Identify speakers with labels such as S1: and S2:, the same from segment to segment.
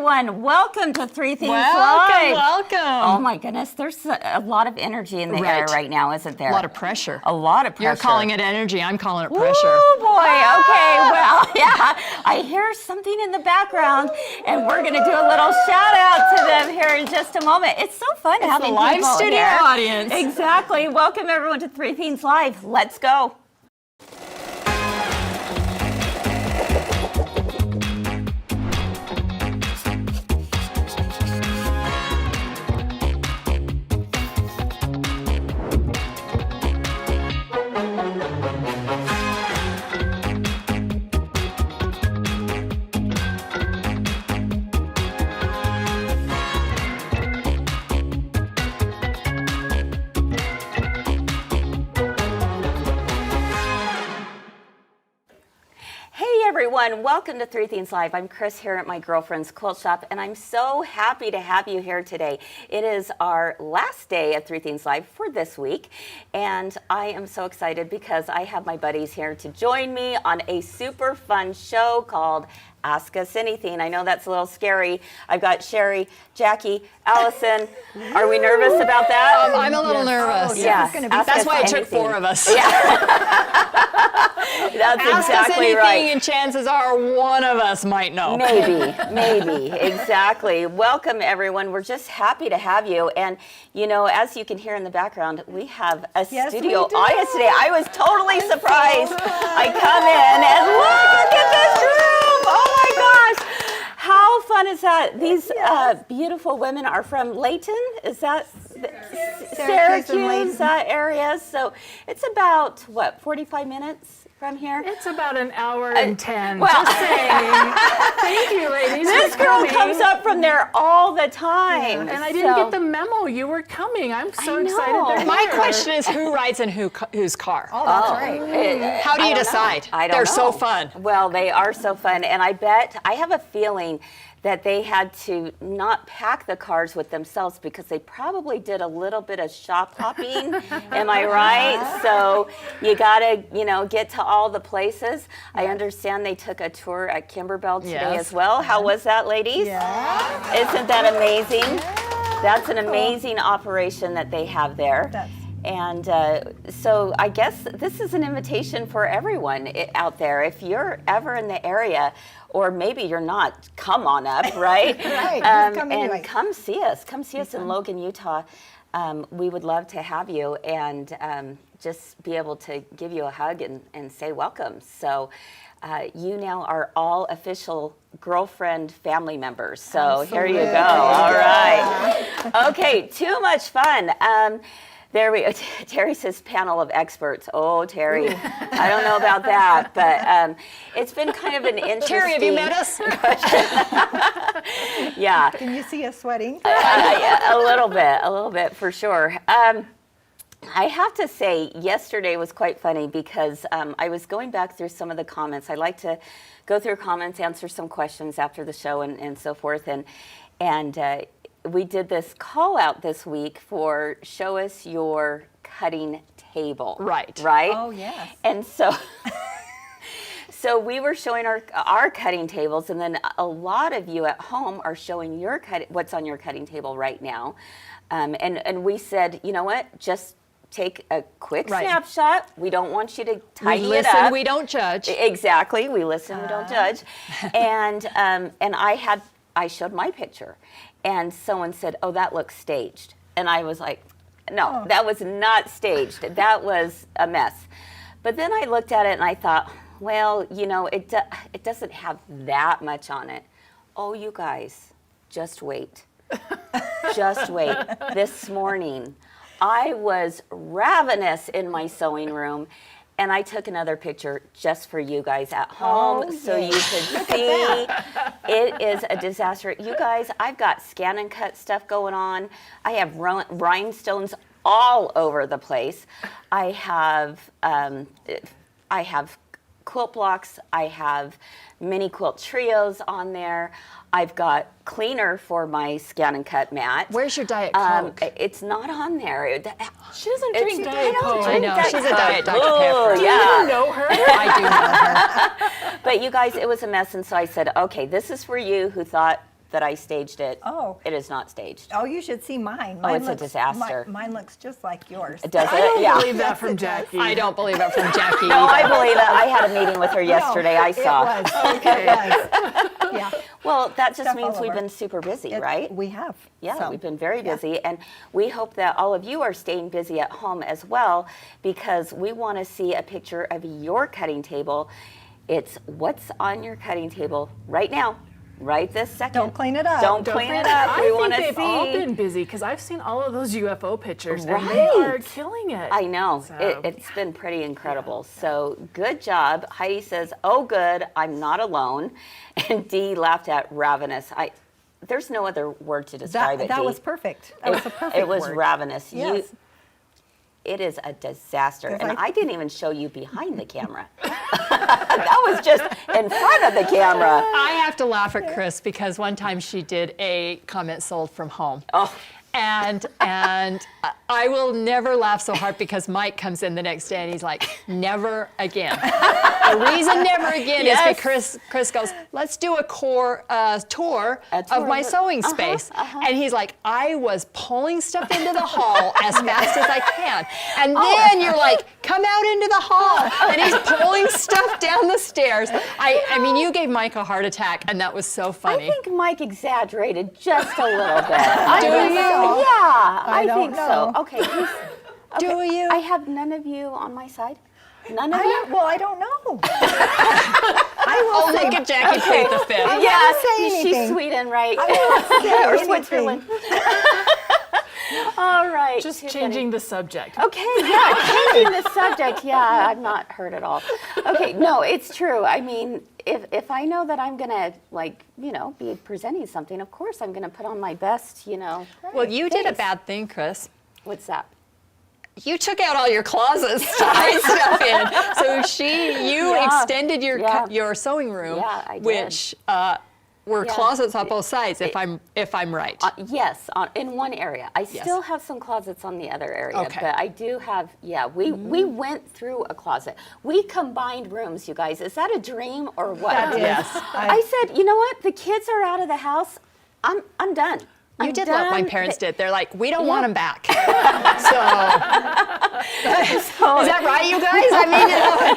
S1: everyone. Welcome to Three Things
S2: Live.
S1: Welcome. Oh my goodness, there's a lot of energy in the air right now, isn't there?
S2: A lot of pressure.
S1: A lot of pressure.
S2: You're calling it energy. I'm calling it pressure.
S1: Oh boy. Okay. Well, yeah. I hear something in the background, and we're going to do a little shout out to them here in just a moment. It's so fun having
S2: the live
S1: people
S2: studio
S1: here.
S2: audience.
S1: Exactly. Welcome everyone to Three Things Live. Let's go. Everyone, welcome to Three Things Live. I'm Kris here at my girlfriend's quilt shop, and I'm so happy to have you here today. It is our last day of Three Things Live for this week, and I am so excited because I have my buddies here to join me on a super fun show called Ask Us Anything. I know that's a little scary. I've got Cheri, Jacki, Allison. Are we nervous about that?
S2: I'm a little nervous.
S1: Yeah,
S2: that's why it took four of us.
S1: Yeah. That's
S2: Ask
S1: exactly
S2: us anything,
S1: right.
S2: and chances are one of us might know.
S1: Maybe, exactly. Welcome, everyone. We're just happy to have you. And, you know, as you can hear in the background, we have a studio audience today. I was totally surprised. I come in and look at this room. Oh, my gosh. How fun is that? These beautiful women are from Layton. Is that Syracuse area? So it's about, what, 45 minutes? From here?
S3: It's about an hour and 10.
S1: Well,
S3: just saying. Thank you, ladies.
S1: This girl comes up from there all the time.
S3: Yeah, and I didn't get the memo. You were coming. I'm so excited they're here.
S2: My question is, who rides in whose car?
S4: Oh, that's right.
S2: How do you decide?
S1: I don't know.
S2: They're so fun.
S1: Well, they are so fun. And I have a feeling that they had to not pack the cars with themselves because they probably did a little bit of shop hopping. Am I right? So you gotta, get to all the places. I understand they took a tour at Kimberbell today as well. How was that, ladies?
S4: Yeah.
S1: Isn't that amazing? That's an amazing operation that they have there. And so I guess this is an invitation for everyone out there. If you're ever in the area, or maybe you're not, come on up, right?
S4: Right.
S1: And come see us. Come see us in Logan, Utah. We would love to have you and just be able to give you a hug and say welcome. So you now are all official girlfriend family members. So Here you go. All right. Okay, too much fun. There we go. Terry says panel of experts. Oh, Terry, I don't know about that, but it's been kind of an interesting...
S2: Cheri, have you met us?
S1: Yeah.
S4: Can you see us sweating?
S1: Yeah, a little bit for sure. I have to say, yesterday was quite funny because I was going back through some of the comments. I like to go through comments, answer some questions after the show and so forth, and we did this call out this week for show us your cutting table. Right?
S4: Oh, yes.
S1: And so we were showing our cutting tables, and then a lot of you at home are showing what's on your cutting table right now. And we said, you know what, just take a quick snapshot. We don't want you to tidy it up.
S2: We listen, we don't judge.
S1: Exactly, we listen, we don't judge. And I showed my picture. And someone said, oh, that looks staged. And I was like, no, that was not staged. That was a mess. But then I looked at it and I thought, well, it doesn't have that much on it. Oh, you guys, just wait. Just wait. This morning, I was ravenous in my sewing room. And I took another picture just for you guys at home so you could see. It is a disaster. You guys, I've got ScanNCut stuff going on. I have rhinestones all over the place. I have quilt blocks. I have mini quilt trios on there. I've got cleaner for my ScanNCut mat.
S2: Where's your Diet Coke?
S1: It's not on there.
S3: She doesn't drink Diet Coke.
S2: I know, she's a Diet Dr.
S1: Oh,
S2: Pepper.
S1: yeah.
S3: Do you know her?
S2: I do know her.
S1: But you guys, it was a mess, and so I said, okay, this is for you who thought that I staged it.
S4: Oh.
S1: It is not staged.
S4: Oh, you should see mine.
S1: Oh, it's a disaster.
S4: Mine looks just like yours.
S1: Does
S3: I
S1: it?
S3: don't
S1: Yeah.
S3: believe that from Jacki.
S2: I don't believe it from Jacki.
S1: No, I
S2: either.
S1: believe it. I had a meeting with her yesterday. I saw.
S4: It was. Okay. It was. Yeah.
S1: Well, that just
S4: Stuff
S1: means
S4: all
S1: we've
S4: over.
S1: been super busy,
S4: It-
S1: right?
S4: We have.
S1: Yeah,
S4: So,
S1: we've been very busy, and we hope that all of you are staying busy at home as well, because we want to see a picture of your cutting table. It's what's on your cutting table right now, right this second.
S4: Don't clean it up.
S1: Don't clean it up.
S3: I
S1: We
S3: think
S1: want to
S3: they've all
S1: see.
S3: been busy because I've seen all of those UFO pictures and they are
S1: Right.
S3: killing it.
S1: I know.
S3: So,
S1: It's been pretty incredible. So good job. Heidi says, oh, good, I'm not alone. And Dee laughed at ravenous. There's no other word to describe it,
S4: That
S1: Dee.
S4: was perfect. That was a perfect
S1: It was
S4: word.
S1: ravenous.
S4: Yes.
S1: It is a disaster.
S4: 'Cause
S1: And
S4: I-
S1: I didn't even show you behind the camera. That was just in front of the camera.
S2: I have to laugh at Kris because one time she did a comment sold from home.
S1: Oh,
S2: And I will never laugh so hard because Mike comes in the next day and he's like, never again. The reason never again
S1: Yes.
S2: is because Kris goes, let's do a tour of my sewing space. And he's like, I was pulling stuff into the hall as fast as I can. And then you're like, come out into the hall. And he's pulling stuff down the stairs. I mean, you gave Mike a heart attack and that was so
S1: I
S2: funny.
S1: think Mike exaggerated just a little bit.
S2: Do you?
S1: Yeah, I
S4: don't
S1: think so.
S4: know.
S1: Okay,
S2: Do you?
S1: I have none of you on my side. None of
S4: I
S1: you.
S4: don't, well, I don't know. I will
S2: Oh,
S4: say,
S2: look at Jacki plead the fifth.
S1: Yeah,
S4: say
S1: she's
S4: anything.
S1: Sweden, right?
S4: I won't say
S1: Or
S4: anything.
S1: Switzerland. All right.
S3: Just
S1: too
S3: changing
S1: funny.
S3: the subject.
S1: Okay, yeah, changing the subject. Yeah, I've not heard at all. Okay, no, it's true. I mean, if I know that I'm gonna be presenting something, of course I'm gonna put on my best.
S2: Well, you did a
S1: face.
S2: bad thing, Kris.
S1: What's that?
S2: You took out all your closets to hide stuff in. So you
S1: Yeah.
S2: extended your
S1: Yeah.
S2: your sewing room,
S1: Yeah, I did.
S2: which were
S1: Yeah.
S2: closets on both sides. If I'm right.
S1: Yes, in one area. I still have some closets on the other area,
S2: Okay.
S1: but I do have. Yeah, we went through a closet. We combined rooms, you guys. Is that a dream or what?
S4: That is.
S2: Yes.
S1: I said, you know what? The kids are out of the house. I'm done.
S2: You
S1: I'm
S2: did what my
S1: done.
S2: parents did. They're like, we don't
S1: Yeah.
S2: want them back. Is that right, you guys? I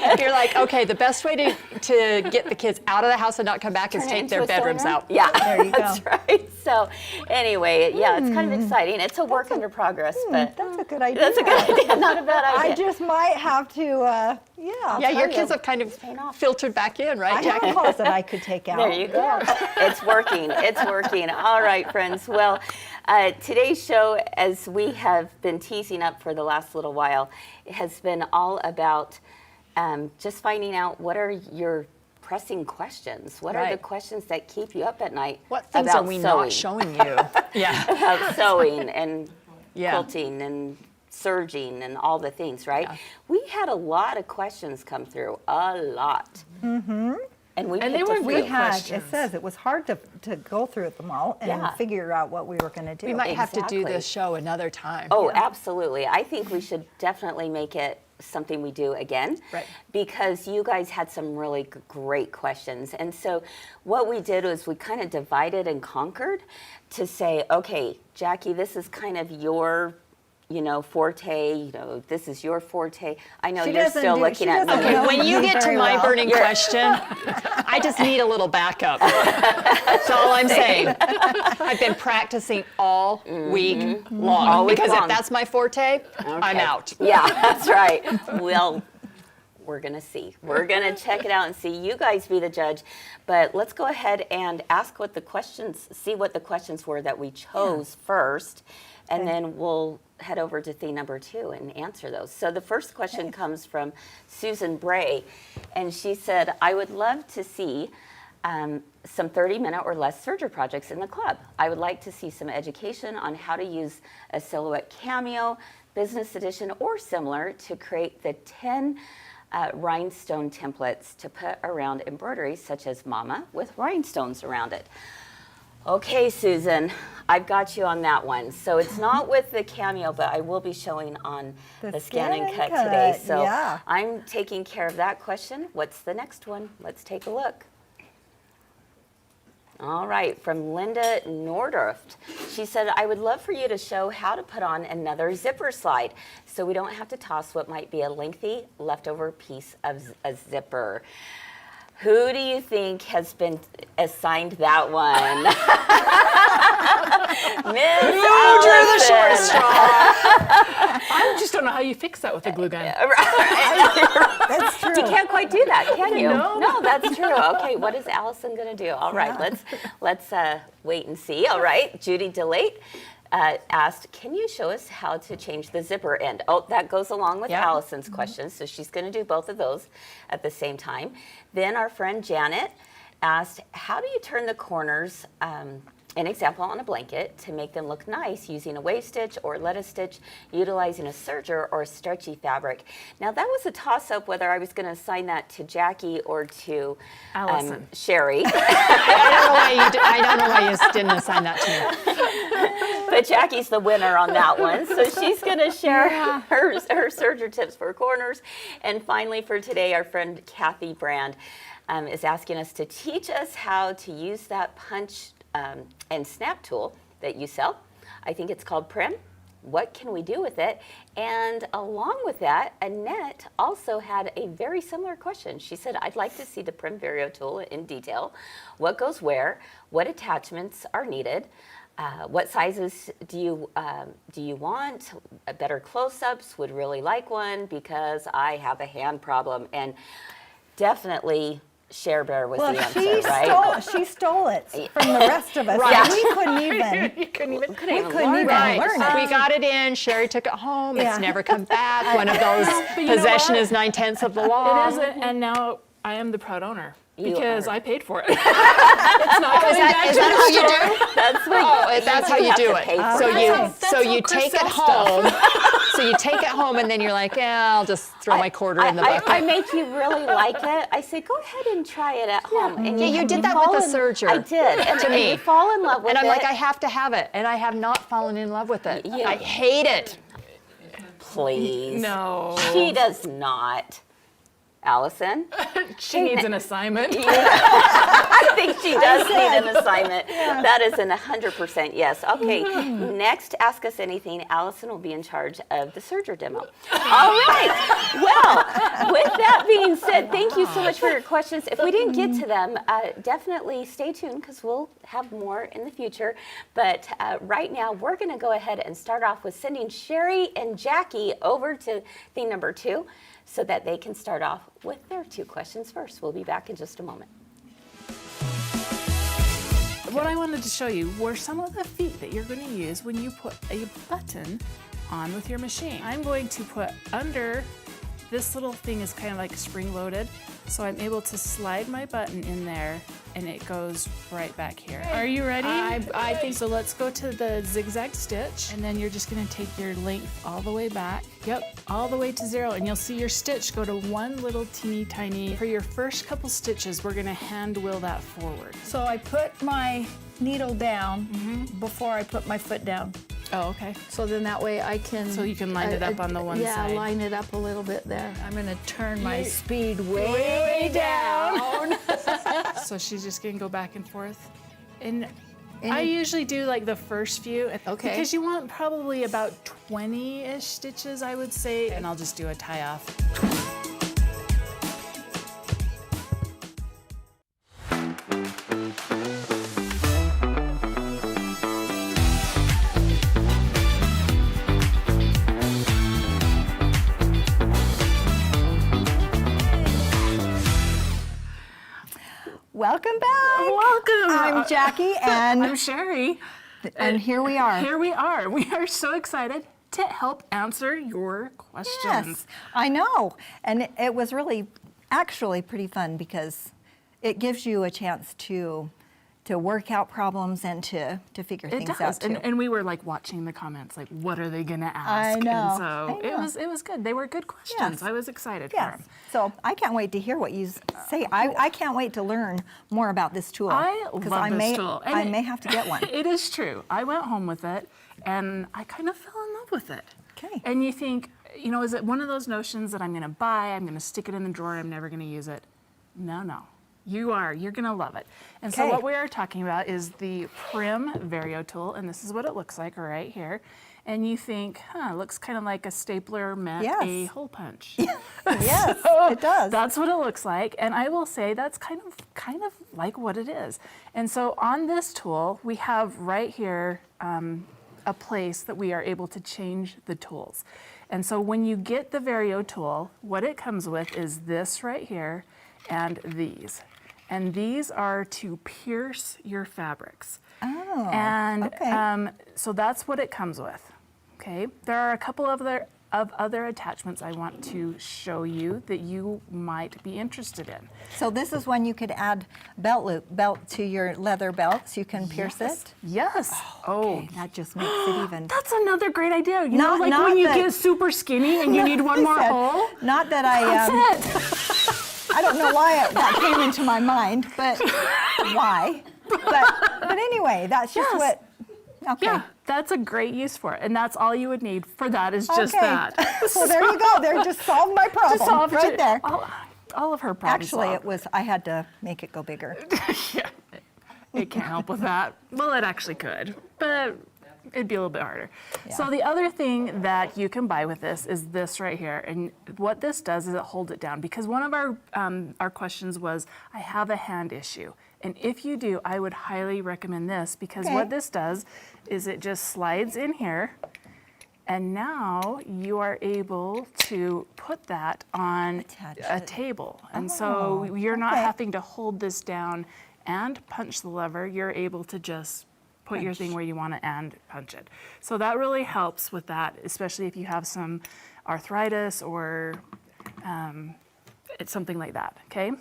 S2: mean, you're like, okay, the best way to get the kids out of the house and not come back is
S1: Turn it
S2: take
S1: into
S2: their
S1: a sewing
S2: bedrooms
S1: room?
S2: out.
S1: Yeah,
S4: There you go.
S1: that's right. So anyway, yeah, it's kind of exciting. It's a work under progress, but
S4: that's a good idea.
S1: that's a good idea. Not a bad idea.
S4: I just might have to,
S2: Yeah, your kids have kind of
S1: paying off.
S2: filtered back in,
S4: I
S2: right,
S4: have
S2: Jacki?
S4: a closet I could take out.
S1: There you go. It's working. It's working. All right, friends. Well, today's show, as we have been teasing up for the last little while, has been all about just finding out what are your pressing questions. What are the
S2: Right.
S1: questions that keep you up at night?
S2: What things
S1: about
S2: are we
S1: sewing?
S2: not showing you? Yeah.
S1: About sewing and
S2: Yeah.
S1: quilting and serging and all the things, right?
S2: Yeah.
S1: We had a lot of questions come through, a lot. Mm-hmm. And we
S3: And
S1: picked
S3: they were
S1: a few.
S3: good
S4: We had,
S3: questions.
S4: it says it was hard to go through them all and
S1: Yeah.
S4: figure out what we were going to do.
S2: We might have to do
S1: Exactly.
S2: this show another time.
S1: Oh, absolutely. I think we should definitely make it something we do again.
S2: Right.
S1: Because you guys had some really great questions. And so what we did was we kind of divided and conquered to say, okay, Jacki, this is kind of your forte, this is your forte. I know
S4: She
S1: you're
S4: doesn't
S1: still
S4: do-
S1: looking
S4: she
S1: at me.
S4: doesn't
S2: Okay,
S4: know
S2: when you
S4: me
S2: get to
S4: very
S2: my
S4: well.
S2: burning question, I just need a little backup. That's all I'm saying. I've been practicing all week long.
S1: All week
S2: because
S1: long.
S2: if that's my forte, I'm
S1: Okay.
S2: out.
S1: Yeah, that's right. Well, we're going to see. We're going to check it out and see. You guys be the judge. But let's go ahead and see what the questions were that we chose first. And then we'll head over to theme number 2 and answer those. So the first question comes from Susan Bray. And she said, I would love to see some 30-minute or less serger projects in the club. I would like to see some education on how to use a silhouette cameo, business edition, or similar to create the 10 rhinestone templates to put around embroidery, such as Mama with rhinestones around it. Okay, Susan, I've got you on that one. So it's not with the cameo, but I will be showing on the Scan and Cut today. So
S4: yeah.
S1: I'm taking care of that question. What's the next one? Let's take a look. All right, from Linda Nordorft. She said, I would love for you to show how to put on another zipper slide so we don't have to toss what might be a lengthy leftover piece of a zipper. Who do you think has been assigned that one? Miss
S2: Who drew the short
S1: Allison.
S2: straw?
S3: I just don't know how you fix that with a glue gun.
S4: That's true.
S1: You can't quite do that, can you?
S3: No.
S1: No, that's true. Okay, what is Allison going to do? All right, let's wait and see. All right, Judy DeLate asked, can you show us how to change the zipper end? Oh, that goes along with
S2: Yeah.
S1: Allison's question, so she's going to do both of those at the same time. Then our friend Janet asked, how do you turn the corners, an example on a blanket, to make them look nice using a wave stitch or lettuce stitch, utilizing a serger or a stretchy fabric? Now that was a toss-up whether I was going to assign that to Jacki or to
S3: Allison.
S1: Cheri.
S2: I don't know why you didn't assign that to me.
S1: But Jackie's the winner on that one. So she's going to share her serger tips for corners. And finally for today, our friend Kathy Brand is asking us to teach us how to use that punch and snap tool that you sell. I think it's called Prim. What can we do with it? And along with that, Annette also had a very similar question. She said, I'd like to see the Prim Vario tool in detail. What goes where? What attachments are needed? What sizes do you want? Better close-ups, would really like one because I have a hand problem. And definitely Share Bear was the answer, right?
S4: She stole it from the rest of us.
S1: Right.
S4: We couldn't even.
S3: You couldn't even.
S1: Couldn't even
S4: couldn't
S1: learn
S4: even
S1: it.
S4: learn it.
S2: We got it in. Sherry took it home.
S4: Yeah.
S2: It's never come back. One of those
S3: But you know
S2: possession
S3: what?
S2: is 9/10 of the law.
S3: It is, and now I am the proud owner
S1: You
S3: because
S1: are.
S3: I paid for it. It's not coming back
S2: Is
S3: to
S2: that
S3: the
S2: how you
S3: store.
S2: do?
S1: That's what
S2: That's how you
S1: have
S2: do
S1: to
S2: it.
S1: pay for
S2: So
S1: it.
S2: you
S3: That's
S2: so
S3: how
S2: you
S3: Kris
S2: take it
S3: sells stuff.
S2: home. So you take it home and then you're like, yeah, I'll just throw my quarter in the bucket.
S1: I make you really like it. I say, go ahead and try it at home. And
S2: Yeah, you did that
S1: fall
S2: with the
S1: in-
S2: serger.
S1: I did. And,
S2: To
S1: and
S2: me.
S1: you fall in love with
S2: And I'm
S1: it.
S2: like, I have to have it, and I have not fallen in love with it.
S1: Yeah.
S2: I hate it.
S1: Please.
S3: No.
S1: She does not. Allison?
S3: She needs an assignment.
S1: I think she does need an assignment. That is an 100% yes. Okay, next, Ask Us Anything. Allison will be in charge of the serger demo. All right. Well, with that being said, thank you so much for your questions. If we didn't get to them, definitely stay tuned because we'll have more in the future. But right now, we're going to go ahead and start off with sending Cheri and Jacki over to theme number 2 so that they can start off with their 2 questions first. We'll be back in just a moment.
S3: What I wanted to show you were some of the feet that you're going to use when you put a button on with your machine. I'm going to put under, this little thing is kind of like spring-loaded, so I'm able to slide my button in there and it goes right back here. Are you ready? I think so. Let's go to the zigzag stitch, and then you're just going to take your length all the way back. Yep, all the way to 0, and you'll see your stitch go to one little teeny tiny. For your first couple stitches, we're going to hand wheel that forward.
S5: So I put my needle down before I put my foot down.
S3: Oh, okay.
S5: So then that way I can...
S3: So you can line it up on the one side.
S5: Yeah, line it up a little bit there. I'm going to turn my speed way
S3: down. So she's just gonna go back and forth. And I usually do like the first few.
S5: Okay.
S3: Because you want probably about 20-ish stitches, I would say. And I'll just do a tie off.
S4: Welcome back.
S3: Welcome.
S4: I'm Jacki, and
S3: I'm Cheri.
S4: here we are.
S3: Here we are. We are so excited to help answer your questions.
S4: Yes, I know, and it was really, actually, pretty fun because it gives you a chance to work out problems and to figure
S3: It
S4: things
S3: does,
S4: out too.
S3: and we were like watching the comments, like what are they gonna ask?
S4: I know,
S3: And so
S4: I know.
S3: it was good. They were good questions.
S4: Yes.
S3: I was excited for
S4: Yes.
S3: them.
S4: So I can't wait to hear what you say. I can't wait to learn more about this tool.
S3: I
S4: 'cause
S3: love
S4: I
S3: this
S4: may,
S3: tool.
S4: I may have to get one.
S3: It is true. I went home with it, and I kind of fell in love with it.
S4: Okay.
S3: And you think, you know, is it one of those notions that I'm going to buy, I'm going to stick it in the drawer, I'm never going to use it? No, no. You are. You're going to love it. And so
S4: Okay.
S3: what we are talking about is the Prim Vario tool, and this is what it looks like right here. And you think, it looks kind of like a stapler meant
S4: Yes.
S3: a hole punch.
S4: Yes,
S3: So
S4: it does.
S3: That's what it looks like, and I will say that's kind of like what it is. And so on this tool, we have right here a place that we are able to change the tools. And so when you get the Vario tool, what it comes with is this right here and these. And these are to pierce your fabrics.
S4: Oh,
S3: And
S4: okay.
S3: so that's what it comes with. Okay, there are a couple of other attachments I want to show you that you might be interested in.
S4: So this is when you could add belt to your leather belt, so you can pierce it.
S3: Yes. Oh,
S4: Okay, that just makes it even.
S3: that's another great idea. You
S4: Not-
S3: know, like
S4: not
S3: when you
S4: that-
S3: get super skinny and you need one more
S4: said-
S3: hole.
S4: Not that I.
S3: That's it.
S4: I don't know why that came into my mind, but why? But anyway, that's just
S3: Yes.
S4: what. Okay.
S3: Yeah, that's a great use for it, and that's all you would need for that is just
S4: Okay.
S3: that.
S4: So there you go. There, just solved my problem
S3: Just solve
S4: right
S3: it.
S4: there.
S3: All of her problems.
S4: Actually, it was. I had to make it go bigger.
S3: Yeah, it can't help with that. Well, it actually could, but it'd be a little bit harder. So the other thing that you can buy with this is this right here, and what this does is it holds it down, because one of our questions was, I have a hand issue. And if you do, I would highly recommend this, because
S4: Okay.
S3: what this does is it just slides in here, and now you are able to put that on
S4: Attach
S3: a
S4: it.
S3: table. And so you're not
S4: okay.
S3: having to hold this down and punch the lever. You're able to just put your thing where you want it and punch it. So that really helps with that, especially if you have some arthritis or it's something like that, okay?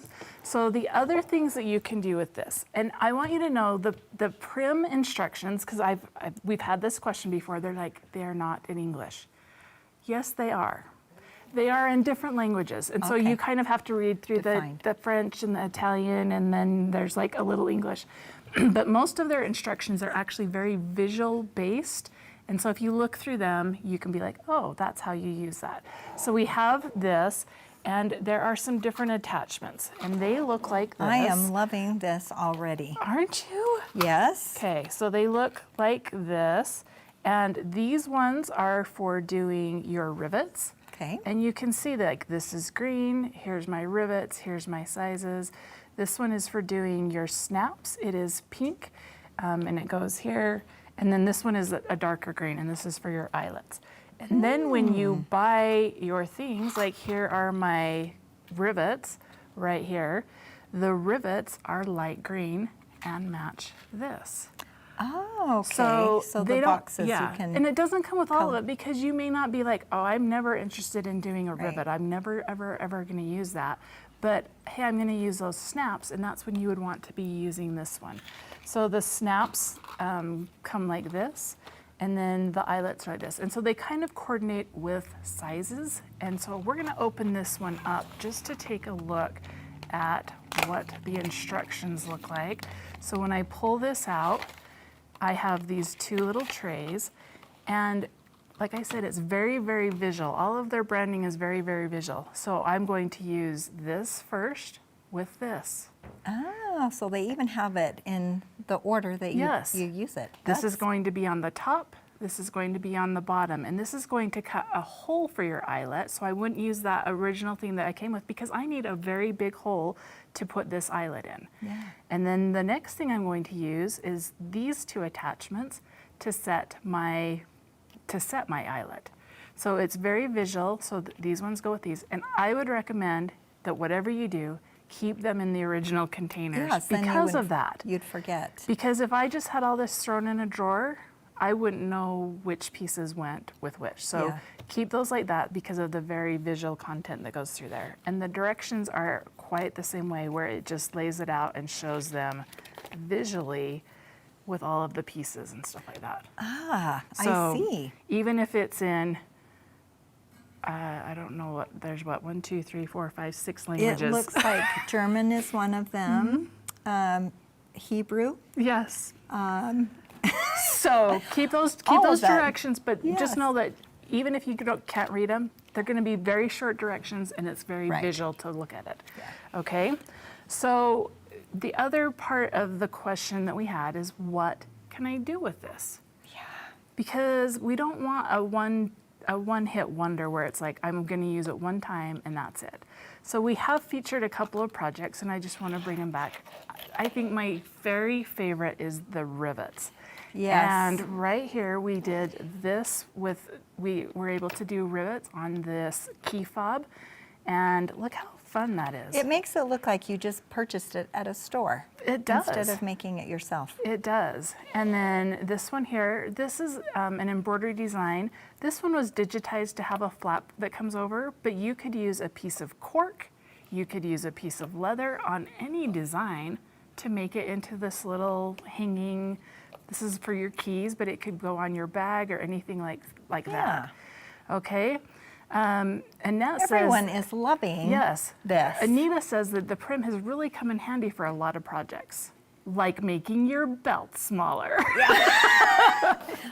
S3: So the other things that you can do with this, and I want you to know the Prim instructions, because we've had this question before, they're like, they're not in English. Yes, they are. They are in different languages, and so
S4: Okay.
S3: you kind of have to read through
S4: Defined.
S3: the French and the Italian, and then there's like a little English. But most of their instructions are actually very visual based, and so if you look through them, you can be like, oh, that's how you use that. So we have this, and there are some different attachments, and they look like this.
S4: I am loving this already.
S3: Aren't you?
S4: Yes.
S3: Okay, so they look like this, and these ones are for doing your rivets.
S4: Okay.
S3: And you can see that, like, this is green, here's my rivets, here's my sizes. This one is for doing your snaps. It is pink, and it goes here. And then this one is a darker green, and this is for your eyelets. And then when you buy your things, like here are my rivets right here. The rivets are light green and match this.
S4: Oh, okay.
S3: So,
S4: the boxes
S3: yeah.
S4: you can.
S3: And it doesn't come with all of
S4: color.
S3: it, because you may not be like, oh, I'm never interested in doing a rivet. I'm never, ever going to use that. But hey, I'm going to use those snaps, and that's when you would want to be using this one. So the snaps come like this, and then the eyelets are like this. And so they kind of coordinate with sizes. And so we're going to open this one up just to take a look at what the instructions look like. So when I pull this out, I have these two little trays, and like I said, it's very, very visual. All of their branding is very, very visual. So I'm going to use this first with this.
S4: Oh, so they even have it in the order that you,
S3: Yes.
S4: you use it.
S3: This is
S4: That's-
S3: going to be on the top, this is going to be on the bottom, and this is going to cut a hole for your eyelet. So I wouldn't use that original thing that I came with, because I need a very big hole to put this eyelet in.
S4: Yeah.
S3: And then the next thing I'm going to use is these two attachments to set my eyelet. So it's very visual, so these ones go with these. And I would recommend that whatever you do, keep them in the original containers
S4: Yes, then you
S3: because
S4: would-
S3: of that.
S4: You'd forget.
S3: Because if I just had all this thrown in a drawer, I wouldn't know which pieces went with which. So
S4: Yeah.
S3: keep those like that because of the very visual content that goes through there. And the directions are quite the same way, where it just lays it out and shows them visually with all of the pieces and stuff like that.
S4: Ah,
S3: So
S4: I see.
S3: even if it's in, I don't know what, there's what, 1, 2, 3, 4, 5, 6 languages.
S4: It looks like German is one of them.
S3: Mm-hmm.
S4: Hebrew.
S3: Yes. So keep those
S4: All of that.
S3: directions, but
S4: Yes.
S3: just know that even if you can't read them, they're going to be very short directions, and it's very
S4: Right.
S3: visual to look at it. Okay. So the other part of the question that we had is, what can I do with this? Yeah. Because we don't want a one-hit wonder where it's like, I'm going to use it one time and that's it. So we have featured a couple of projects, and I just want to bring them back. I think my very favorite is the rivets.
S4: Yes.
S3: And right here we did this we were able to do rivets on this key fob, and look how fun that is.
S4: It makes it look like you just purchased it at a store.
S3: It does.
S4: Instead of making it yourself.
S3: It does. And then this one here, this is an embroidery design. This one was digitized to have a flap that comes over, but you could use a piece of cork, you could use a piece of leather on any design to make it into this little hanging, this is for your keys, but it could go on your bag or anything like that. Okay? Annette
S4: Everyone
S3: says,
S4: is loving
S3: yes.
S4: this.
S3: Anita says that the prim has really come in handy for a lot of projects, like making your belt smaller.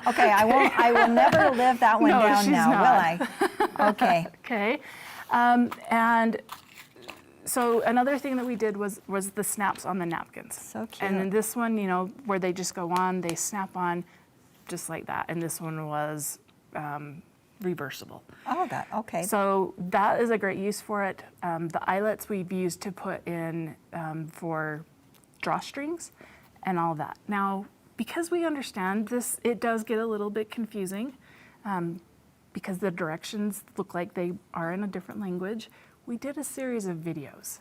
S4: Okay, I will never live that one
S3: No,
S4: down
S3: she's
S4: now,
S3: not.
S4: will I? Okay.
S3: Okay. And so another thing that we did was the snaps on the napkins.
S4: So cute.
S3: And then this one, you know, where they just go on, they snap on just like that. And this one was reversible.
S4: Oh, okay.
S3: So that is a great use for it. The eyelets we've used to put in for drawstrings and all that. Now, because we understand this, it does get a little bit confusing because the directions look like they are in a different language. We did a series of videos.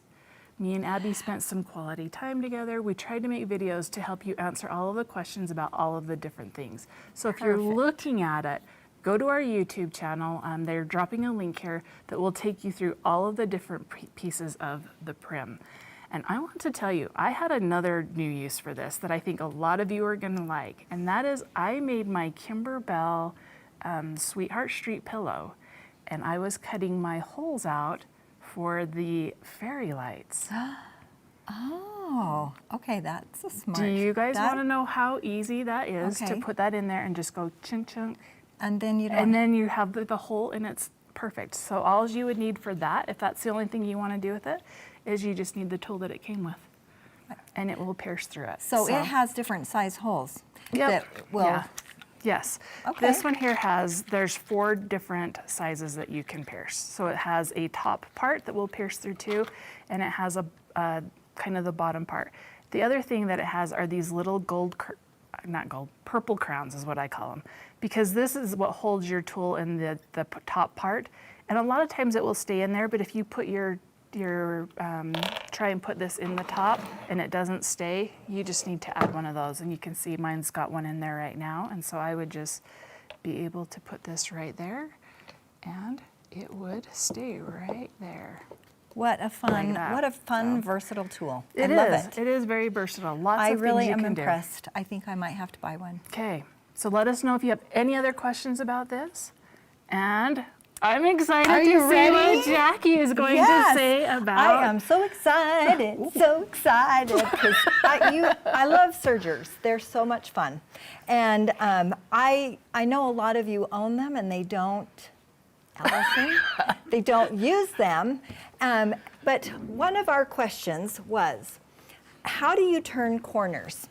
S3: Me and Abby spent some quality time together. We tried to make videos to help you answer all of the questions about all of the different things. So if you're looking at it, go to our YouTube channel. They're dropping a link here that will take you through all of the different pieces of the prim. And I want to tell you, I had another new use for this that I think a lot of you are going to like, and that is I made my Kimberbell Sweetheart Street pillow, and I was cutting my holes out for the fairy lights.
S4: Oh, okay, that's a smart.
S3: Do you guys want to know how easy that is to
S4: Okay.
S3: put that in there and just go chunk chunk?
S4: And then you don't.
S3: And then you have the hole, and it's perfect. So all you would need for that, if that's the only thing you want to do with it, is you just need the tool that it came with, and it will pierce through it.
S4: so it has different size holes.
S3: Yep.
S4: That will.
S3: Yeah. Yes.
S4: Okay.
S3: This one here there's 4 different sizes that you can pierce. So it has a top part that will pierce through too, and it has a kind of the bottom part. The other thing that it has are these little purple crowns is what I call them, because this is what holds your tool in the top part. And a lot of times it will stay in there, but if you put try and put this in the top and it doesn't stay, you just need to add one of those. And you can see mine's got one in there right now. And so I would just be able to put this right there, and it would stay right there.
S4: What a fun,
S3: that.
S4: what a fun,
S3: So-
S4: versatile tool.
S3: It
S4: I love
S3: is.
S4: it.
S3: It is very versatile. Lots
S4: I
S3: of
S4: really
S3: things you
S4: am
S3: can do.
S4: impressed. I think I might have to buy one.
S3: Okay, so let us know if you have any other questions about this. And I'm excited
S4: Are
S3: to
S4: you
S3: see
S4: ready?
S3: what Jacki is going
S4: Yes,
S3: to say about.
S4: I am so excited, so excited, because I love sergers. They're so much fun, and I know a lot of you own them and they don't. Allison, they don't use them. But one of our questions was, how do you turn corners?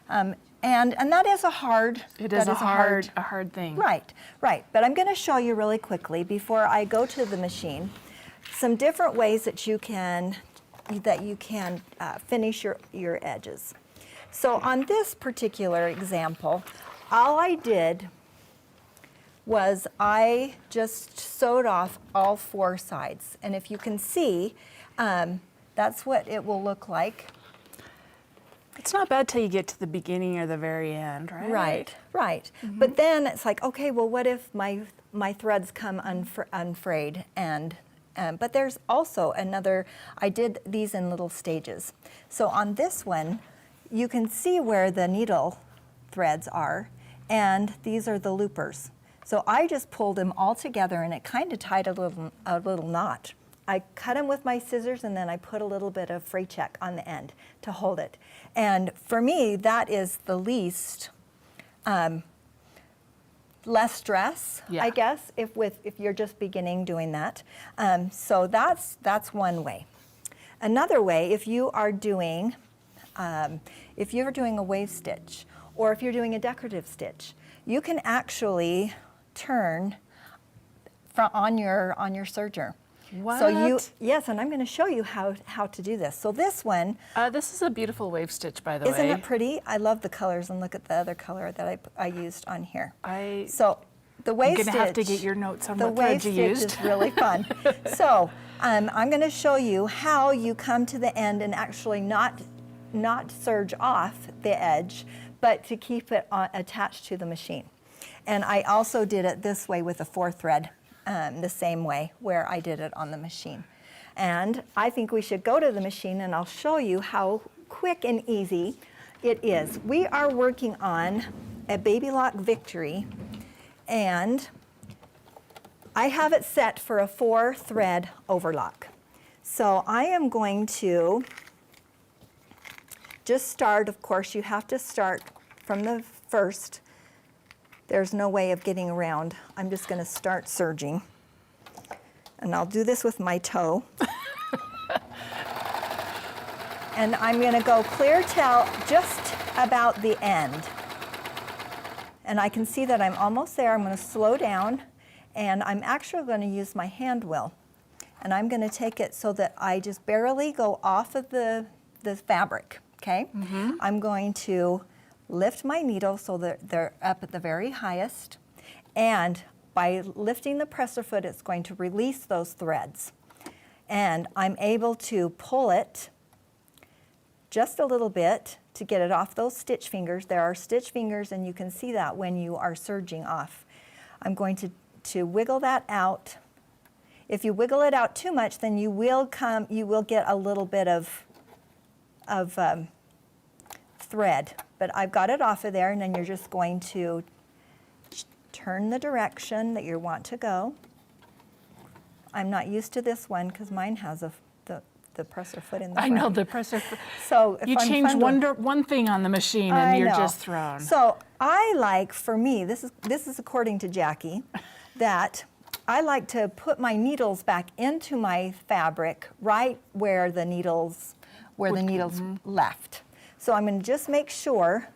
S4: And that is a hard.
S3: It is
S4: that
S3: a hard thing.
S4: Right, right. But I'm going to show you really quickly before I go to the machine some different ways that you can finish your edges. So on this particular example, all I did was I just sewed off all 4 sides. And if you can see, that's what it will look like.
S3: It's not bad till you get to the beginning or the very end, right?
S4: Right, right. But then it's like, okay, well, what if my threads come unfrayed? And but there's also another. I did these in little stages. So on this one, you can see where the needle threads are, and these are the loopers. So I just pulled them all together, and it kind of tied a little knot. I cut them with my scissors, and then I put a little bit of fray check on the end to hold it. And for me, that is the least, less stress,
S3: Yeah.
S4: I guess, if you're just beginning doing that. So that's one way. Another way, if you are doing a wave stitch, or if you're doing a decorative stitch, you can actually turn on your serger.
S3: What?
S4: So yes, and I'm going to show you how to do this. So this one,
S3: This is a beautiful wave stitch, by the way.
S4: isn't it pretty? I love the colors, and look at the other color that I used on here.
S3: I'm
S4: So the wave
S3: gonna
S4: stitch.
S3: have to get your notes on
S4: the
S3: what thread
S4: wave
S3: you
S4: stitch
S3: used.
S4: is really fun. So I'm going to show you how you come to the end and actually not serge off the edge, but to keep it attached to the machine. And I also did it this way with a 4-thread, the same way where I did it on the machine. And I think we should go to the machine, and I'll show you how quick and easy it is. We are working on a Baby Lock Victory, and I have it set for a 4-thread overlock. So I am going to just start. Of course, you have to start from the first. There's no way of getting around. I'm just going to start serging. And I'll do this with my toe. And I'm going to go clear till just about the end. And I can see that I'm almost there. I'm going to slow down, and I'm actually going to use my hand wheel. And I'm going to take it so that I just barely go off of the fabric, okay? I'm going to lift my needle so that they're up at the very highest, and by lifting the presser foot, it's going to release those threads. And I'm able to pull it just a little bit to get it off those stitch fingers. There are stitch fingers, and you can see that when you are serging off. I'm going to wiggle that out. If you wiggle it out too much, then you will get a little bit of thread. But I've got it off of there, and then you're just going to turn the direction that you want to go. I'm not used to this one because mine has the presser foot in the front.
S3: I know, the presser foot.
S4: So if
S3: You
S4: I'm
S3: change
S4: funding-
S3: one thing on the machine
S4: I
S3: and you're
S4: know.
S3: just thrown.
S4: So I like, for me, this is according to Jacki, that I like to put my needles back into my fabric right where the needles left. So I'm going to just make sure,